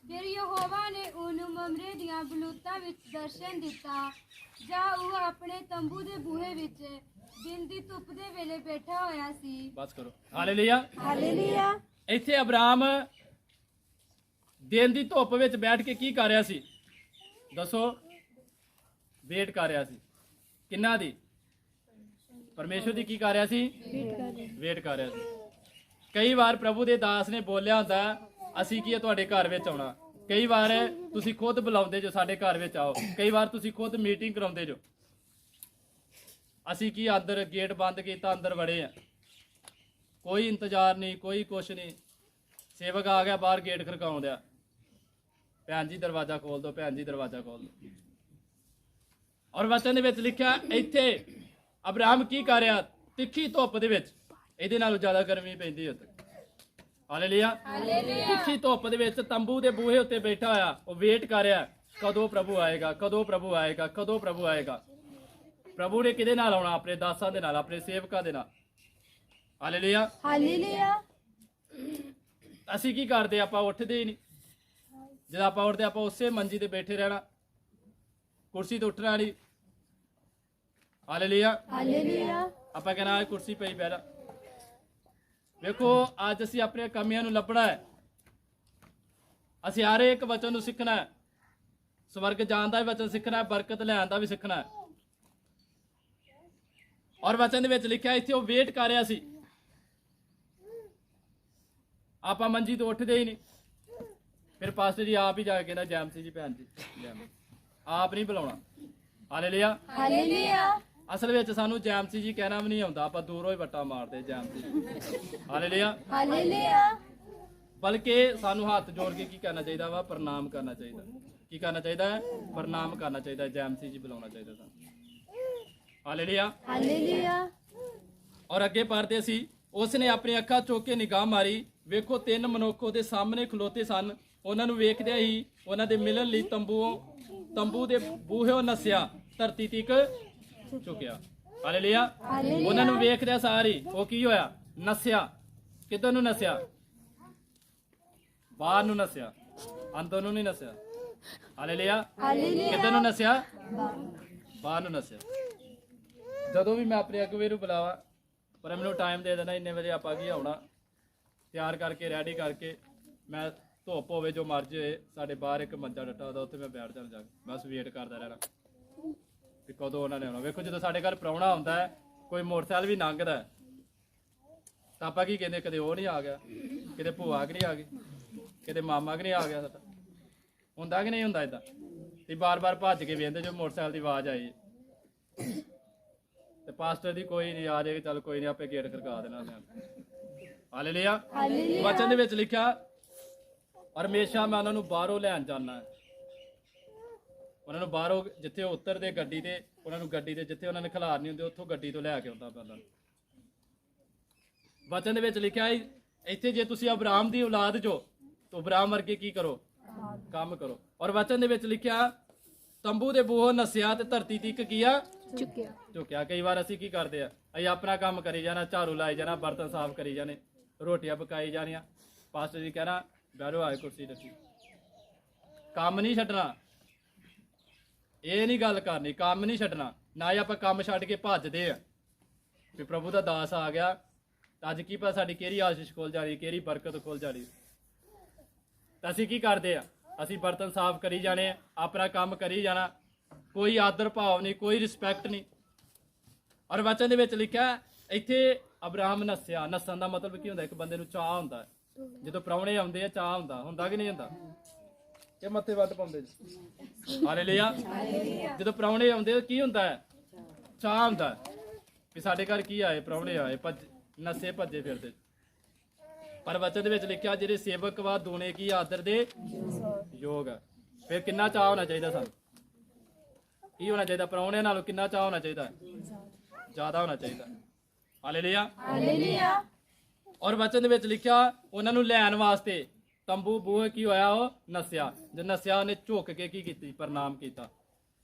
ਫਿਰ ਯਹੋਵਾ ਨੇ ਉਹਨੂੰ ਮਮਰੇ ਦੀਆਂ ਬਲੂਤਾਂ ਵਿੱਚ ਦਰਸ਼ਨ ਦਿੱਤਾ, ਜਾਂ ਉਹ ਆਪਣੇ ਤੰਬੂ ਦੇ ਬੂਹੇ ਵਿੱਚ ਦਿਨ ਦੀ ਧੁੱਪ ਦੇ ਵੇਲੇ ਬੈਠਾ ਹੋਇਆ ਸੀ। ਬਸ ਕਰੋ। ਹਾਲੇਲੂਇਆ। ਹਾਲੇਲੂਇਆ। ਇੱਥੇ ਅਬਰਾਮ ਦਿਨ ਦੀ ਧੁੱਪ ਵਿੱਚ ਬੈਠ ਕੇ ਕੀ ਕਰ ਰਿਹਾ ਸੀ? ਦੱਸੋ। ਵੇਟ ਕਰ ਰਿਹਾ ਸੀ। ਕਿੰਨਾ ਦੀ? ਪਰਮੇਸ਼ਰ ਦੀ। ਕੀ ਕਰ ਰਿਹਾ ਸੀ? ਵੇਟ ਕਰ ਰਿਹਾ ਸੀ। ਕਈ ਵਾਰ ਪ੍ਰਭੂ ਦੇ ਦਾਸ ਨੇ ਬੋਲਿਆ ਹੁੰਦਾ, ਅਸੀਂ ਕੀ ਹੈ ਤੁਹਾਡੇ ਘਰ ਵਿੱਚ ਆਉਣਾ। ਕਈ ਵਾਰ ਤੁਸੀਂ ਖੁਦ ਬੁਲਾਉਂਦੇ ਜੋ ਸਾਡੇ ਘਰ ਵਿੱਚ ਆਓ। ਕਈ ਵਾਰ ਤੁਸੀਂ ਖੁਦ ਮੀਟਿੰਗ ਕਰਾਉਂਦੇ ਜੋ। ਅਸੀਂ ਕੀ ਅੰਦਰ ਗੇਟ ਬੰਦ ਕੀਤਾ, ਅੰਦਰ ਵੜੇ ਆ, ਕੋਈ ਇੰਤਜ਼ਾਰ ਨਹੀਂ, ਕੋਈ ਕੁਛ ਨਹੀਂ। ਸੇਵਕ ਆ ਗਿਆ, ਬਾਹਰ ਗੇਟ ਖੜਕਾਉਣ ਦਿਆ, ਭੈਣ ਜੀ ਦਰਵਾਜ਼ਾ ਖੋਲ ਦਿਓ, ਭੈਣ ਜੀ ਦਰਵਾਜ਼ਾ ਖੋਲ ਦਿਓ। ਔਰ ਵਚਨ ਦੇ ਵਿੱਚ ਲਿਖਿਆ, ਇੱਥੇ ਅਬਰਾਮ ਕੀ ਕਰ ਰਿਹਾ? ਤਿੱਖੀ ਧੁੱਪ ਦੇ ਵਿੱਚ, ਇਹਦੇ ਨਾਲੋਂ ਜ਼ਿਆਦਾ ਗਰਮੀ ਪੈਂਦੀ ਉੱਤੇ। ਹਾਲੇਲੂਇਆ। ਤਿੱਖੀ ਧੁੱਪ ਦੇ ਵਿੱਚ ਤੰਬੂ ਦੇ ਬੂਹੇ ਉੱਤੇ ਬੈਠਾ ਹੋਇਆ, ਉਹ ਵੇਟ ਕਰ ਰਿਹਾ, ਕਦੋਂ ਪ੍ਰਭੂ ਆਏਗਾ, ਕਦੋਂ ਪ੍ਰਭੂ ਆਏਗਾ, ਕਦੋਂ ਪ੍ਰਭੂ ਆਏਗਾ। ਪ੍ਰਭੂ ਨੇ ਕਿਹਦੇ ਨਾਲ ਆਉਣਾ? ਆਪਣੇ ਦਾਸਾਂ ਦੇ ਨਾਲ, ਆਪਣੇ ਸੇਵਕਾਂ ਦੇ ਨਾਲ। ਹਾਲੇਲੂਇਆ। ਹਾਲੇਲੂਇਆ। ਅਸੀਂ ਕੀ ਕਰਦੇ? ਆਪਾਂ ਉੱਠਦੇ ਹੀ ਨਹੀਂ। ਜਦੋਂ ਆਪਾਂ ਉੱਠਦੇ ਆਪਾਂ ਉਸੇ ਮੰਜੀ ਤੇ ਬੈਠੇ ਰਹਿਣਾ, ਕੁਰਸੀ ਤੋਂ ਉੱਠਣਾ ਨਹੀਂ। ਹਾਲੇਲੂਇਆ। ਹਾਲੇਲੂਇਆ। ਆਪਾਂ ਕਹਿਣਾ ਕੁਰਸੀ ਪਈ ਬਹਿ ਜਾ। ਵੇਖੋ, ਅੱਜ ਅਸੀਂ ਆਪਣੇ ਕਮੀਆਂ ਨੂੰ ਲੱਭਣਾ ਹੈ। ਅਸੀਂ ਹਰ ਇੱਕ ਵਚਨ ਨੂੰ ਸਿੱਖਣਾ ਹੈ। ਸਵਰਗ ਜਾਣ ਦਾ ਵੀ ਵਚਨ ਸਿੱਖਣਾ ਹੈ, ਬਰਕਤ ਲੈਣ ਦਾ ਵੀ ਸਿੱਖਣਾ ਹੈ। ਔਰ ਵਚਨ ਦੇ ਵਿੱਚ ਲਿਖਿਆ, ਇੱਥੇ ਉਹ ਵੇਟ ਕਰ ਰਿਹਾ ਸੀ। ਆਪਾਂ ਮੰਜੀ ਤੋਂ ਉੱਠਦੇ ਹੀ ਨਹੀਂ। ਫਿਰ ਪਾਸਟਰ ਜੀ ਆਪ ਹੀ ਜਾ ਕੇ ਕਹਿੰਦਾ, ਜੈਮਸੀ ਜੀ, ਭੈਣ ਜੀ ਜੈਮ, ਆਪ ਨਹੀਂ ਬੁਲਾਉਣਾ। ਹਾਲੇਲੂਇਆ। ਹਾਲੇਲੂਇਆ। ਅਸਲ ਵਿੱਚ ਸਾਨੂੰ ਜੈਮਸੀ ਜੀ ਕਹਿਣਾ ਵੀ ਨਹੀਂ ਆਉਂਦਾ, ਆਪਾਂ ਦੂਰੋਂ ਹੀ ਵੱਟਾ ਮਾਰਦੇ ਜੈਮਸੀ ਜੀ। ਹਾਲੇਲੂਇਆ। ਹਾਲੇਲੂਇਆ। ਬਲਕਿ ਸਾਨੂੰ ਹੱਥ ਜੋੜ ਕੇ ਕੀ ਕਰਨਾ ਚਾਹੀਦਾ ਵਾ? ਪ੍ਰਣਾਮ ਕਰਨਾ ਚਾਹੀਦਾ। ਕੀ ਕਰਨਾ ਚਾਹੀਦਾ ਹੈ? ਪ੍ਰਣਾਮ ਕਰਨਾ ਚਾਹੀਦਾ। ਜੈਮਸੀ ਜੀ ਬੁਲਾਉਣਾ ਚਾਹੀਦਾ ਸਾਨੂੰ। ਹਾਲੇਲੂਇਆ। ਹਾਲੇਲੂਇਆ। ਔਰ ਅੱਗੇ ਪੜ੍ਹਦੇ ਸੀ, ਉਸ ਨੇ ਆਪਣੀ ਅੱਖਾਂ ਚੁੱਕ ਕੇ ਨਿਗਾਹ ਮਾਰੀ, ਵੇਖੋ 3 ਮਨੁੱਖ ਉਹਦੇ ਸਾਹਮਣੇ ਖਲੋਤੇ ਸਨ। ਉਹਨਾਂ ਨੂੰ ਵੇਖਦਿਆਂ ਹੀ ਉਹਨਾਂ ਦੇ ਮਿਲਣ ਲਈ ਤੰਬੂ ਦੇ ਬੂਹਿਓਂ ਨੱਸਿਆ ਧਰਤੀ ਤੀਕ ਝੁਕਿਆ। ਹਾਲੇਲੂਇਆ। ਉਹਨਾਂ ਨੂੰ ਵੇਖਦਿਆਂ ਸਾਰੀ ਉਹ ਕੀ ਹੋਇਆ? ਨਸਿਆ। ਕਿੱਧਰ ਨੂੰ ਨਸਿਆ? ਬਾਹਰ ਨੂੰ ਨਸਿਆ, ਅੰਦਰ ਨੂੰ ਨਹੀਂ ਨਸਿਆ। ਹਾਲੇਲੂਇਆ। ਕਿੱਧਰ ਨੂੰ ਨਸਿਆ? ਬਾਹਰ ਨੂੰ ਨਸਿਆ। ਜਦੋਂ ਵੀ ਮੈਂ ਆਪਣੇ ਅਗਵੇ ਨੂੰ ਬੁਲਾਵਾ, ਪਰ ਮੈਨੂੰ ਟਾਈਮ ਦੇ ਦੇਣਾ, ਇੰਨੇ ਵਜੇ ਆਪਾਂ ਕੀ ਆਉਣਾ, ਤਿਆਰ ਕਰਕੇ ਰੈਡੀ ਕਰਕੇ, ਮੈਂ ਧੁੱਪ ਹੋਵੇ ਜੋ ਮਰਜ਼ੀ ਹੋਏ, ਸਾਡੇ ਬਾਹਰ ਇੱਕ ਮੰਜਾ ਡੱਟਾ ਹੁੰਦਾ, ਉੱਥੇ ਮੈਂ ਬੈਠ ਜਾਣਾ ਜਾ ਕੇ, ਬਸ ਵੇਟ ਕਰਦਾ ਰਹਿਣਾ ਵੀ ਕਦੋਂ ਉਹਨਾਂ ਨੇ ਆਉਣਾ। ਵੇਖੋ ਜਦੋਂ ਸਾਡੇ ਘਰ ਪ੍ਰਾਹੁਣਾ ਆਉਂਦਾ ਹੈ, ਕੋਈ ਮੋਟਰਸਾਈਕਲ ਵੀ ਲੰਘਦਾ ਹੈ, ਤਾਂ ਆਪਾਂ ਕੀ ਕਹਿੰਦੇ? ਕਦੇ ਉਹ ਨਹੀਂ ਆ ਗਿਆ, ਕਿਤੇ ਭੂਆ ਕਿ ਨਹੀਂ ਆ ਗਈ, ਕਿਤੇ ਮਾਮਾ ਕਿ ਨਹੀਂ ਆ ਗਿਆ। ਸਾਡਾ ਹੁੰਦਾ ਕਿ ਨਹੀਂ ਹੁੰਦਾ ਏਦਾਂ? ਤੇ ਬਾਰ-ਬਾਰ ਭੱਜ ਕੇ ਵੇਖਦੇ ਜੋ ਮੋਟਰਸਾਈਕਲ ਦੀ ਆਵਾਜ਼ ਆਈ ਤੇ ਪਾਸਟਰ ਦੀ ਕੋਈ ਨਹੀਂ ਆ ਜਾਏਗੀ, ਚੱਲ ਕੋਈ ਨਹੀਂ, ਆਪੇ ਗੇਟ ਖੜਕਾ ਦੇਣਾ ਉਹਨੇ। ਹਾਲੇਲੂਇਆ। ਵਚਨ ਦੇ ਵਿੱਚ ਲਿਖਿਆ, ਹਮੇਸ਼ਾ ਮੈਂ ਉਹਨਾਂ ਨੂੰ ਬਾਹਰੋਂ ਲੈਣ ਜਾਣਾ, ਉਹਨਾਂ ਨੂੰ ਬਾਹਰੋਂ ਜਿੱਥੇ ਉਹ ਉਤਰਦੇ ਗੱਡੀ ਤੇ, ਉਹਨਾਂ ਨੂੰ ਗੱਡੀ ਤੇ ਜਿੱਥੇ ਉਹਨਾਂ ਨੇ ਖਿਲਾਰਨੀ ਹੁੰਦੀ, ਉੱਥੋਂ ਗੱਡੀ ਤੋਂ ਲੈ ਕੇ ਆਉਂਦਾ ਪਹਿਲਾਂ। ਵਚਨ ਦੇ ਵਿੱਚ ਲਿਖਿਆ ਇੱਥੇ, ਜੇ ਤੁਸੀਂ ਅਬਰਾਮ ਦੀ ਔਲਾਦ ਜੋ, ਤਾਂ ਅਬਰਾਮ ਵਰਗੇ ਕੀ ਕਰੋ? ਕੰਮ ਕਰੋ। ਔਰ ਵਚਨ ਦੇ ਵਿੱਚ ਲਿਖਿਆ, ਤੰਬੂ ਦੇ ਬੂਹੋਂ ਨਸਿਆ ਤੇ ਧਰਤੀ ਤੀਕ ਕੀਆ ਝੁਕਿਆ। ਕਈ ਵਾਰ ਅਸੀਂ ਕੀ ਕਰਦੇ ਆ? ਅਸੀਂ ਆਪਣਾ ਕੰਮ ਕਰੀ ਜਾਣਾ, ਝਾੜੂ ਲਾਈ ਜਾਣਾ, ਬਰਤਨ ਸਾਫ਼ ਕਰੀ ਜਾਣੇ, ਰੋਟੀਆਂ ਪਕਾਈ ਜਾਣੀਆਂ। ਪਾਸਟਰ ਜੀ ਕਹਿਣਾ ਬੈਠੋ, ਆਏ ਕੁਰਸੀ ਰੱਖੀ, ਕੰਮ ਨਹੀਂ ਛੱਡਣਾ। ਇਹ ਨਹੀਂ ਗੱਲ ਕਰਨੀ, ਕੰਮ ਨਹੀਂ ਛੱਡਣਾ। ਨਾ ਹੀ ਆਪਾਂ ਕੰਮ ਛੱਡ ਕੇ ਭੱਜਦੇ ਆ ਵੀ ਪ੍ਰਭੂ ਦਾ ਦਾਸ ਆ ਗਿਆ ਤਾਂ ਅੱਜ ਕੀ ਪਤਾ ਸਾਡੀ ਕਿਹੜੀ ਆਸ਼ੀਸ਼ ਖੁੱਲ ਜਾਣੀ, ਕਿਹੜੀ ਬਰਕਤ ਖੁੱਲ ਜਾਣੀ। ਤਾਂ ਅਸੀਂ ਕੀ ਕਰਦੇ ਆ? ਅਸੀਂ ਬਰਤਨ ਸਾਫ਼ ਕਰੀ ਜਾਣੇ, ਆਪਣਾ ਕੰਮ ਕਰੀ ਜਾਣਾ, ਕੋਈ ਆਦਰ ਭਾਵ ਨਹੀਂ, ਕੋਈ ਰਿਸਪੈਕਟ ਨਹੀਂ। ਔਰ ਵਚਨ ਦੇ ਵਿੱਚ ਲਿਖਿਆ ਇੱਥੇ ਅਬਰਾਹਮ ਨਸਿਆ। ਨਸਣ ਦਾ ਮਤਲਬ ਕੀ ਹੁੰਦਾ? ਇੱਕ ਬੰਦੇ ਨੂੰ ਚਾਹ ਹੁੰਦਾ ਹੈ, ਜਦੋਂ ਪ੍ਰਾਹੁਣੇ ਆਉਂਦੇ ਆ ਚਾਹ ਹੁੰਦਾ ਕਿ ਨਹੀਂ ਹੁੰਦਾ? ਇਹ ਮੱਥੇ ਵੱਟ ਪਾਉਂਦੇ ਜੀ। ਹਾਲੇਲੂਇਆ। ਜਦੋਂ ਪ੍ਰਾਹੁਣੇ ਆਉਂਦੇ ਕੀ ਹੁੰਦਾ ਹੈ? ਚਾਹ ਹੁੰਦਾ ਵੀ ਸਾਡੇ ਘਰ ਕੀ ਆਏ, ਪ੍ਰਾਹੁਣੇ ਆਏ, ਨਸੇ ਭੱਜੇ ਫਿਰਦੇ। ਪਰ ਵਚਨ ਦੇ ਵਿੱਚ ਲਿਖਿਆ, ਜਿਹੜੇ ਸੇਵਕ ਵਾ ਦੂਣੇ ਕੀ ਆਦਰ ਦੇ ਯੋਗ ਹੈ। ਫਿਰ ਕਿੰਨਾ ਚਾਹ ਹੋਣਾ ਚਾਹੀਦਾ ਸਾਨੂੰ? ਕੀ ਹੋਣਾ ਚਾਹੀਦਾ? ਪ੍ਰਾਹੁਣਿਆਂ ਨਾਲੋਂ ਕਿੰਨਾ ਚਾਹ ਹੋਣਾ ਚਾਹੀਦਾ? ਜ਼ਿਆਦਾ ਹੋਣਾ ਚਾਹੀਦਾ। ਹਾਲੇਲੂਇਆ। ਔਰ ਵਚਨ ਦੇ ਵਿੱਚ ਲਿਖਿਆ, ਉਹਨਾਂ ਨੂੰ ਲੈਣ ਵਾਸਤੇ ਤੰਬੂ ਬੂਹੇ ਕੀ ਹੋਇਆ? ਉਹ ਨਸਿਆ। ਜੇ ਨਸਿਆ, ਉਹਨੇ ਝੁੱਕ ਕੇ ਕੀ ਕੀਤੀ? ਪ੍ਰਣਾਮ ਕੀਤਾ।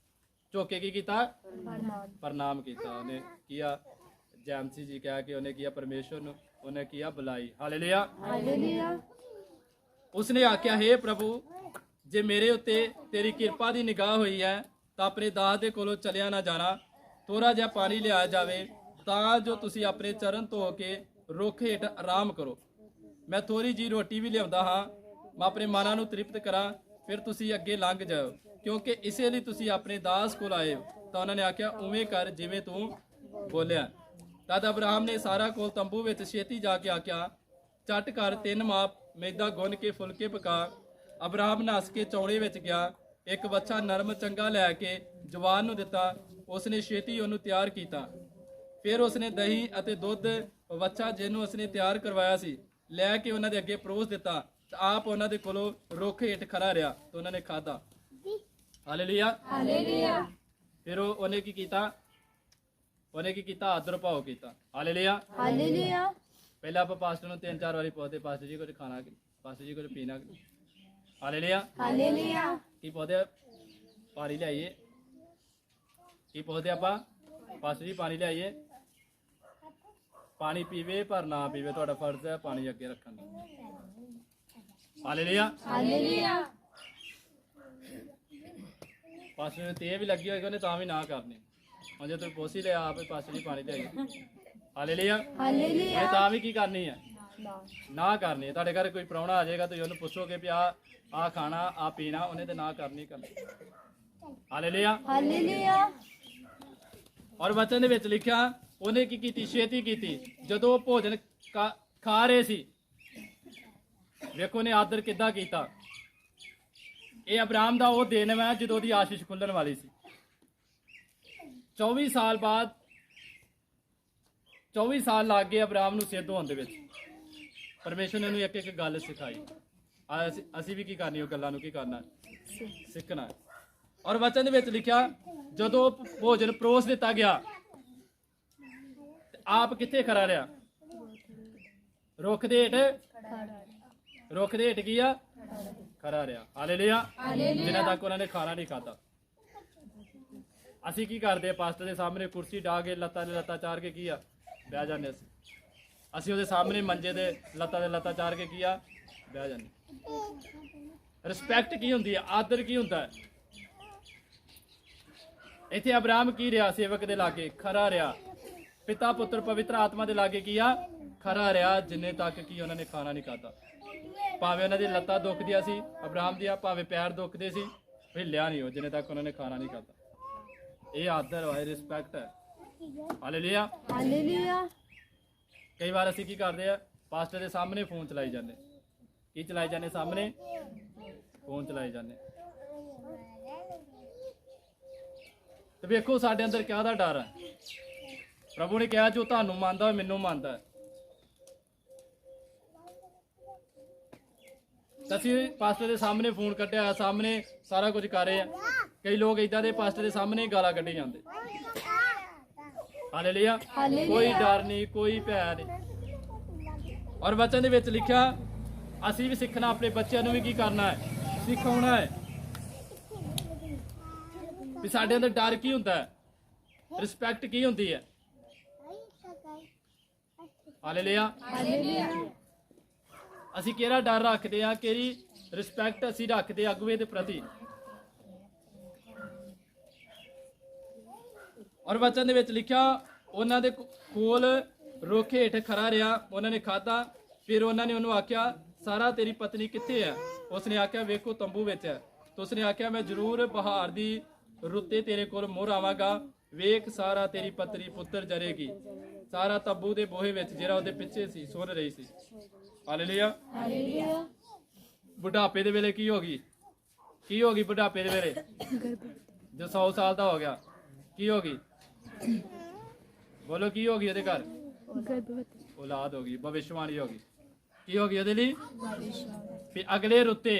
ਝੁੱਕ ਕੇ ਕੀ ਕੀਤਾ? ਪ੍ਰਣਾਮ ਕੀਤਾ। ਉਹਨੇ ਕੀਆ ਜੈਮਸੀ ਜੀ ਕਹਿ ਕੇ ਉਹਨੇ ਕੀਆ ਪਰਮੇਸ਼ਵਰ ਨੂੰ, ਉਹਨੇ ਕੀਆ ਬੁਲਾਈ। ਹਾਲੇਲੂਇਆ। ਉਸਨੇ ਆਖਿਆ, ਹੇ ਪ੍ਰਭੂ, ਜੇ ਮੇਰੇ ਉੱਤੇ ਤੇਰੀ ਕਿਰਪਾ ਦੀ ਨਿਗਾਹ ਹੋਈ ਹੈ ਤਾਂ ਆਪਣੇ ਦਾਸ ਦੇ ਕੋਲੋਂ ਚਲਿਆ ਨਾ ਜਾਣਾ। ਥੋੜਾ ਜਿਹਾ ਪਾਣੀ ਲਿਆ ਜਾਵੇ ਤਾਂ ਜੋ ਤੁਸੀਂ ਆਪਣੇ ਚਰਨ ਧੋ ਕੇ ਰੁੱਖ ਹੇਠ ਆਰਾਮ ਕਰੋ। ਮੈਂ ਥੋੜੀ ਜੀ ਰੋਟੀ ਵੀ ਲਿਆਉਂਦਾ ਹਾਂ, ਮੈਂ ਆਪਣੇ ਮਨਾਂ ਨੂੰ ਤ੍ਰਿਪਤ ਕਰਾਂ, ਫਿਰ ਤੁਸੀਂ ਅੱਗੇ ਲੰਘ ਜਾਓ, ਕਿਉਂਕਿ ਇਸੇ ਲਈ ਤੁਸੀਂ ਆਪਣੇ ਦਾਸ ਕੋਲ ਆਏ ਹੋ। ਤਾਂ ਉਹਨਾਂ ਨੇ ਆਖਿਆ, ਉਵੇਂ ਕਰ ਜਿਵੇਂ ਤੂੰ ਬੋਲਿਆ। ਤਦ ਅਬਰਾਹਮ ਨੇ ਸਾਰਾ ਕੋਲ ਤੰਬੂ ਵਿੱਚ ਛੇਤੀ ਜਾ ਕੇ ਆਖਿਆ, ਚੱਟ ਕਰ 3 ਮਾਪ ਮੈਦਾ ਗੁੰਨ ਕੇ ਫੁਲਕੇ ਪਕਾ। ਅਬਰਾਹਮ ਨੱਸ ਕੇ ਚੌੜੇ ਵਿੱਚ ਗਿਆ, ਇੱਕ ਬੱਚਾ ਨਰਮ ਚੰਗਾ ਲੈ ਕੇ ਜਵਾਨ ਨੂੰ ਦਿੱਤਾ। ਉਸਨੇ ਛੇਤੀ ਉਹਨੂੰ ਤਿਆਰ ਕੀਤਾ। ਫਿਰ ਉਸਨੇ ਦਹੀਂ ਅਤੇ ਦੁੱਧ ਬੱਚਾ ਜਿਹਨੂੰ ਉਸਨੇ ਤਿਆਰ ਕਰਵਾਇਆ ਸੀ ਲੈ ਕੇ ਉਹਨਾਂ ਦੇ ਅੱਗੇ ਪਰੋਸ ਦਿੱਤਾ। ਆਪ ਉਹਨਾਂ ਦੇ ਕੋਲੋਂ ਰੁੱਖ ਹੇਠ ਖੜਾ ਰਿਹਾ ਤੇ ਉਹਨਾਂ ਨੇ ਖਾਧਾ। ਹਾਲੇਲੂਇਆ। ਫਿਰ ਉਹਨੇ ਕੀ ਕੀਤਾ? ਉਹਨੇ ਕੀ ਕੀਤਾ? ਆਦਰ ਭਾਵ ਕੀਤਾ। ਹਾਲੇਲੂਇਆ। ਪਹਿਲਾਂ ਆਪਾਂ ਪਾਸਟਰ ਨੂੰ 3-4 ਵਾਰੀ ਪੁੱਛਦੇ, ਪਾਸਟਰ ਜੀ ਕੁਝ ਖਾਣਾ ਕਿ, ਪਾਸਟਰ ਜੀ ਕੁਝ ਪੀਣਾ ਕਿ। ਹਾਲੇਲੂਇਆ। ਕੀ ਪੁੱਛਦੇ? ਪਾਣੀ ਲਿਆਈਏ। ਕੀ ਪੁੱਛਦੇ ਆਪਾਂ? ਪਾਸਟਰ ਜੀ ਪਾਣੀ ਲਿਆਈਏ। ਪਾਣੀ ਪੀਵੇ ਪਰ ਨਾ ਪੀਵੇ, ਤੁਹਾਡਾ ਫਰਜ਼ ਹੈ ਪਾਣੀ ਅੱਗੇ ਰੱਖਣ ਦਾ। ਹਾਲੇਲੂਇਆ। ਪਾਸਟਰ ਨੂੰ ਤੇ ਵੀ ਲੱਗੀ ਹੋਏਗੀ, ਉਹਨੇ ਤਾਂ ਵੀ ਨਾ ਕਰਨੀ। ਹੁਣ ਜੇ ਤੁਸੀਂ ਪੁੱਛ ਹੀ ਲਿਆ ਆਪ ਪਾਸਟਰ ਜੀ ਪਾਣੀ ਲਿਆਈਏ, ਹਾਲੇਲੂਇਆ, ਉਹਨੇ ਤਾਂ ਵੀ ਕੀ ਕਰਨੀ ਹੈ? ਨਾ ਕਰਨੀ ਹੈ। ਤੁਹਾਡੇ ਘਰ ਕੋਈ ਪ੍ਰਾਹੁਣਾ ਆ ਜਾਏਗਾ, ਤੁਸੀਂ ਉਹਨੂੰ ਪੁੱਛੋਗੇ ਵੀ ਆ ਖਾਣਾ, ਆ ਪੀਣਾ, ਉਹਨੇ ਤੇ ਨਾ ਕਰਨੀ ਕਰਨੀ। ਹਾਲੇਲੂਇਆ। ਔਰ ਵਚਨ ਦੇ ਵਿੱਚ ਲਿਖਿਆ, ਉਹਨੇ ਕੀ ਕੀਤੀ? ਛੇਤੀ ਕੀਤੀ। ਜਦੋਂ ਉਹ ਭੋਜਨ ਖਾ ਰਹੇ ਸੀ, ਵੇਖੋ ਨੇ ਆਦਰ ਕਿੱਦਾਂ ਕੀਤਾ। ਇਹ ਅਬਰਾਮ ਦਾ ਉਹ ਦਿਨ ਹੈ ਜਦੋਂ ਉਹਦੀ ਆਸ਼ੀਸ਼ ਖੁੱਲਣ ਵਾਲੀ ਸੀ। 24 ਸਾਲ ਬਾਅਦ, 24 ਸਾਲ ਲੱਗ ਗਏ ਅਬਰਾਮ ਨੂੰ ਸਿੱਧ ਹੋਣ ਦੇ ਵਿੱਚ। ਪਰਮੇਸ਼ਰ ਨੇ ਉਹਨੂੰ ਇੱਕ ਇੱਕ ਗੱਲ ਸਿਖਾਈ। ਅਸੀਂ ਵੀ ਕੀ ਕਰਨੀ? ਉਹ ਗੱਲਾਂ ਨੂੰ ਕੀ ਕਰਨਾ? ਸਿੱਖਣਾ। ਔਰ ਵਚਨ ਦੇ ਵਿੱਚ ਲਿਖਿਆ, ਜਦੋਂ ਭੋਜਨ ਪਰੋਸ ਦਿੱਤਾ ਗਿਆ, ਆਪ ਕਿੱਥੇ ਖੜਾ ਰਿਹਾ? ਰੁੱਖ ਦੇ ਹੇਠ। ਰੁੱਖ ਦੇ ਹੇਠ ਕੀ ਆ? ਖੜਾ ਰਿਹਾ। ਹਾਲੇਲੂਇਆ। ਜਿਨ੍ਹਾਂ ਤੱਕ ਉਹਨਾਂ ਨੇ ਖਾਣਾ ਨਹੀਂ ਖਾਧਾ। ਅਸੀਂ ਕੀ ਕਰਦੇ ਆ? ਪਾਸਟਰ ਦੇ ਸਾਹਮਣੇ ਕੁਰਸੀ ਢਾ ਕੇ ਲੱਤਾਂ ਦੇ ਲੱਤਾਂ ਚਾਰ ਕੇ ਕੀ ਆ ਬਹਿ ਜਾਂਦੇ ਅਸੀਂ ਉਹਦੇ ਸਾਹਮਣੇ ਮੰਜੇ ਦੇ ਲੱਤਾਂ ਦੇ ਲੱਤਾਂ ਚਾਰ ਕੇ ਕੀ ਆ ਬਹਿ ਜਾਂਦੇ। ਰਿਸਪੈਕਟ ਕੀ ਹੁੰਦੀ ਹੈ? ਆਦਰ ਕੀ ਹੁੰਦਾ ਹੈ? ਇੱਥੇ ਅਬਰਾਮ ਕੀ ਰਿਹਾ? ਸੇਵਕ ਦੇ ਲਾਗੇ ਖਰਾ ਰਿਹਾ। ਪਿਤਾ ਪੁੱਤਰ ਪਵਿੱਤਰ ਆਤਮਾ ਦੇ ਲਾਗੇ ਕੀ ਆ ਖਰਾ ਰਿਹਾ, ਜਿੰਨੇ ਤੱਕ ਕੀ ਉਹਨਾਂ ਨੇ ਖਾਣਾ ਨਹੀਂ ਖਾਧਾ। ਭਾਵੇਂ ਉਹਨਾਂ ਦੀ ਲੱਤਾਂ ਦੁਖਦੀਆਂ ਸੀ ਅਬਰਾਮ ਦੀਆਂ, ਭਾਵੇਂ ਪੈਰ ਦੁਖਦੇ ਸੀ, ਹਿੱਲਿਆ ਨਹੀਂ ਉਹ ਜਿੰਨੇ ਤੱਕ ਉਹਨਾਂ ਨੇ ਖਾਣਾ ਨਹੀਂ ਖਾਧਾ। ਇਹ ਆਦਰ ਹੈ, ਰਿਸਪੈਕਟ ਹੈ। Hallelujah hallelujah. ਕਈ ਵਾਰ ਅਸੀਂ ਕੀ ਕਰਦੇ ਆ? ਪਾਸਟਰ ਦੇ ਸਾਹਮਣੇ ਫੋਨ ਚਲਾਈ ਜਾਂਦੇ। ਕੀ ਚਲਾਈ ਜਾਂਦੇ? ਸਾਹਮਣੇ ਫੋਨ ਚਲਾਈ ਜਾਂਦੇ। ਤੇ ਵੇਖੋ ਸਾਡੇ ਅੰਦਰ ਕਿਹਦਾ ਡਰ ਹੈ। ਪ੍ਰਭੂ ਨੇ ਕਿਹਾ ਜੋ ਤੁਹਾਨੂੰ ਮੰਨਦਾ ਹੋਵੇ ਮੈਨੂੰ ਮੰਨਦਾ ਹੈ। ਤਾਂ ਅਸੀਂ ਪਾਸਟਰ ਦੇ ਸਾਹਮਣੇ ਫੋਨ ਕੱਢਿਆ, ਸਾਹਮਣੇ ਸਾਰਾ ਕੁਝ ਕਰ ਰਹੇ ਆ। ਕਈ ਲੋਕ ਇਦਾਂ ਦੇ ਪਾਸਟਰ ਦੇ ਸਾਹਮਣੇ ਗਾਲਾਂ ਕੱਢੀ ਜਾਂਦੇ। ਹਾਲੇਲੂਇਆ। ਕੋਈ ਡਰ ਨਹੀਂ, ਕੋਈ ਭੈ ਨਹੀਂ। ਔਰ ਵਚਨ ਦੇ ਵਿੱਚ ਲਿਖਿਆ ਅਸੀਂ ਵੀ ਸਿੱਖਣਾ, ਆਪਣੇ ਬੱਚਿਆਂ ਨੂੰ ਵੀ ਕੀ ਕਰਨਾ ਹੈ? ਸਿਖਾਉਣਾ ਹੈ ਵੀ ਸਾਡੇ ਅੰਦਰ ਡਰ ਕੀ ਹੁੰਦਾ ਹੈ, ਰਿਸਪੈਕਟ ਕੀ ਹੁੰਦੀ ਹੈ। ਹਾਲੇਲੂਇਆ। ਅਸੀਂ ਕਿਹੜਾ ਡਰ ਰੱਖਦੇ ਆ, ਕਿਹੜੀ ਰਿਸਪੈਕਟ ਅਸੀਂ ਰੱਖਦੇ ਅਗੁਵੇ ਦੇ ਪ੍ਰਤੀ। ਔਰ ਵਚਨ ਦੇ ਵਿੱਚ ਲਿਖਿਆ ਉਹਨਾਂ ਦੇ ਕੋਲ ਰੋਕੇ ਹੇਠ ਖੜਾ ਰਿਹਾ, ਉਹਨਾਂ ਨੇ ਖਾਧਾ। ਫਿਰ ਉਹਨਾਂ ਨੇ ਉਹਨੂੰ ਆਖਿਆ ਸਾਰਾ ਤੇਰੀ ਪਤਨੀ ਕਿੱਥੇ ਹੈ? ਉਸਨੇ ਆਖਿਆ ਵੇਖੋ ਤੰਬੂ ਵਿੱਚ ਹੈ। ਤੇ ਉਸਨੇ ਆਖਿਆ ਮੈਂ ਜ਼ਰੂਰ ਬਹਾਰ ਦੀ ਰੁੱਤੇ ਤੇਰੇ ਕੋਲ ਮੁੜ ਆਵਾਂਗਾ। ਵੇਖ ਸਾਰਾ ਤੇਰੀ ਪਤਨੀ ਪੁੱਤਰ ਜਰੇਗੀ। ਸਾਰਾ ਤੰਬੂ ਦੇ ਬੋਹੇ ਵਿੱਚ ਜਿਹੜਾ ਉਹਦੇ ਪਿੱਛੇ ਸੀ ਸੁਣ ਰਹੀ ਸੀ। ਹਾਲੇਲੂਇਆ। ਬੁਢਾਪੇ ਦੇ ਵੇਲੇ ਕੀ ਹੋ ਗਈ? ਕੀ ਹੋ ਗਈ ਬੁਢਾਪੇ ਦੇ ਵੇਲੇ? ਜੋ 100 ਸਾਲ ਦਾ ਹੋ ਗਿਆ ਕੀ ਹੋ ਗਈ? ਬੋਲੋ ਕੀ ਹੋ ਗਈ ਉਹਦੇ ਘਰ? ਔਲਾਦ ਹੋ ਗਈ, ਭਵਿਸ਼ਵਾਣੀ ਹੋ ਗਈ। ਕੀ ਹੋ ਗਈ ਉਹਦੇ ਲਈ? ਫਿਰ ਅਗਲੇ ਰੁੱਤੇ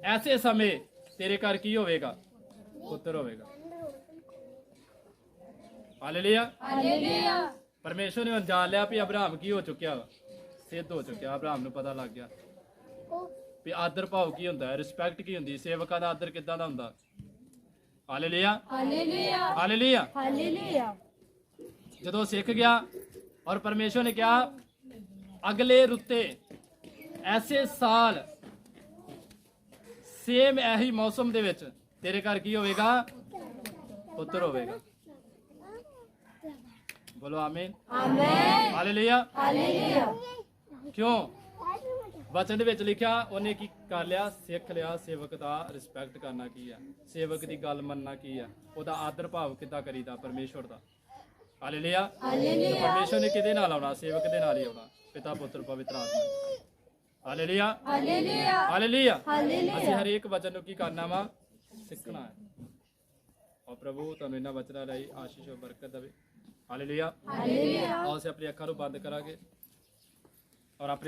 ਐਸੇ ਸਮੇਂ ਤੇਰੇ ਘਰ ਕੀ ਹੋਵੇਗਾ? ਪੁੱਤਰ ਹੋਵੇਗਾ। ਹਾਲੇਲੂਇਆ। ਪਰਮੇਸ਼ਵਰ ਨੇ ਜਾਣ ਲਿਆ ਵੀ ਅਬਰਾਮ ਕੀ ਹੋ ਚੁੱਕਿਆ ਵਾ, ਸਿੱਧ ਹੋ ਚੁੱਕਿਆ। ਅਬਰਾਮ ਨੂੰ ਪਤਾ ਲੱਗ ਗਿਆ ਵੀ ਆਦਰ ਭਾਵ ਕੀ ਹੁੰਦਾ ਹੈ, ਰਿਸਪੈਕਟ ਕੀ ਹੁੰਦੀ, ਸੇਵਕਾਂ ਦਾ ਆਦਰ ਕਿੱਦਾਂ ਦਾ ਹੁੰਦਾ। ਹਾਲੇਲੂਇਆ। ਹਾਲੇਲੂਇਆ। ਜਦੋਂ ਸਿੱਖ ਗਿਆ ਔਰ ਪਰਮੇਸ਼ਵਰ ਨੇ ਕਿਹਾ ਅਗਲੇ ਰੁੱਤੇ ਐਸੇ ਸਾਲ ਸੇਮ ਇਹੀ ਮੌਸਮ ਦੇ ਵਿੱਚ ਤੇਰੇ ਘਰ ਕੀ ਹੋਵੇਗਾ? ਪੁੱਤਰ ਹੋਵੇਗਾ। ਬੋਲੋ ਆਮੀਨ। ਹਾਲੇਲੂਇਆ। ਕਿਉਂ? ਵਚਨ ਦੇ ਵਿੱਚ ਲਿਖਿਆ ਉਹਨੇ ਕੀ ਕਰ ਲਿਆ? ਸਿੱਖ ਲਿਆ ਸੇਵਕ ਦਾ ਰਿਸਪੈਕਟ ਕਰਨਾ ਕੀ ਆ, ਸੇਵਕ ਦੀ ਗੱਲ ਮੰਨਣਾ ਕੀ ਆ, ਉਹਦਾ ਆਦਰ ਭਾਵ ਕਿੱਦਾਂ ਕਰੀਦਾ ਪਰਮੇਸ਼ਵਰ ਦਾ। ਹਾਲੇਲੂਇਆ। ਪਰਮੇਸ਼ਵਰ ਨੇ ਕਿਹਦੇ ਨਾਲ ਆਉਣਾ? ਸੇਵਕ ਦੇ ਨਾਲ ਹੀ ਆਉਣਾ, ਪਿਤਾ ਪੁੱਤਰ ਪਵਿੱਤਰ ਆਤਮਾ। ਹਾਲੇਲੂਇਆ। ਹਾਲੇਲੂਇਆ। ਅਸੀਂ ਹਰੇਕ ਵਚਨ ਨੂੰ ਕੀ ਕਰਨਾ ਵਾ? ਸਿੱਖਣਾ ਹੈ। ਔਰ ਪ੍ਰਭੂ ਤੁਹਾਨੂੰ ਇਹਨਾਂ ਵਚਨਾਂ ਲਈ ਆਸ਼ੀਸ਼ ਔਰ ਬਰਕਤ ਦੇਵੇ। ਹਾਲੇਲੂਇਆ। ਆਓ ਅਸੀਂ ਆਪਣੀ ਅੱਖਾਂ ਨੂੰ ਬੰਦ ਕਰਾਂਗੇ ਔਰ ਆਪਣੇ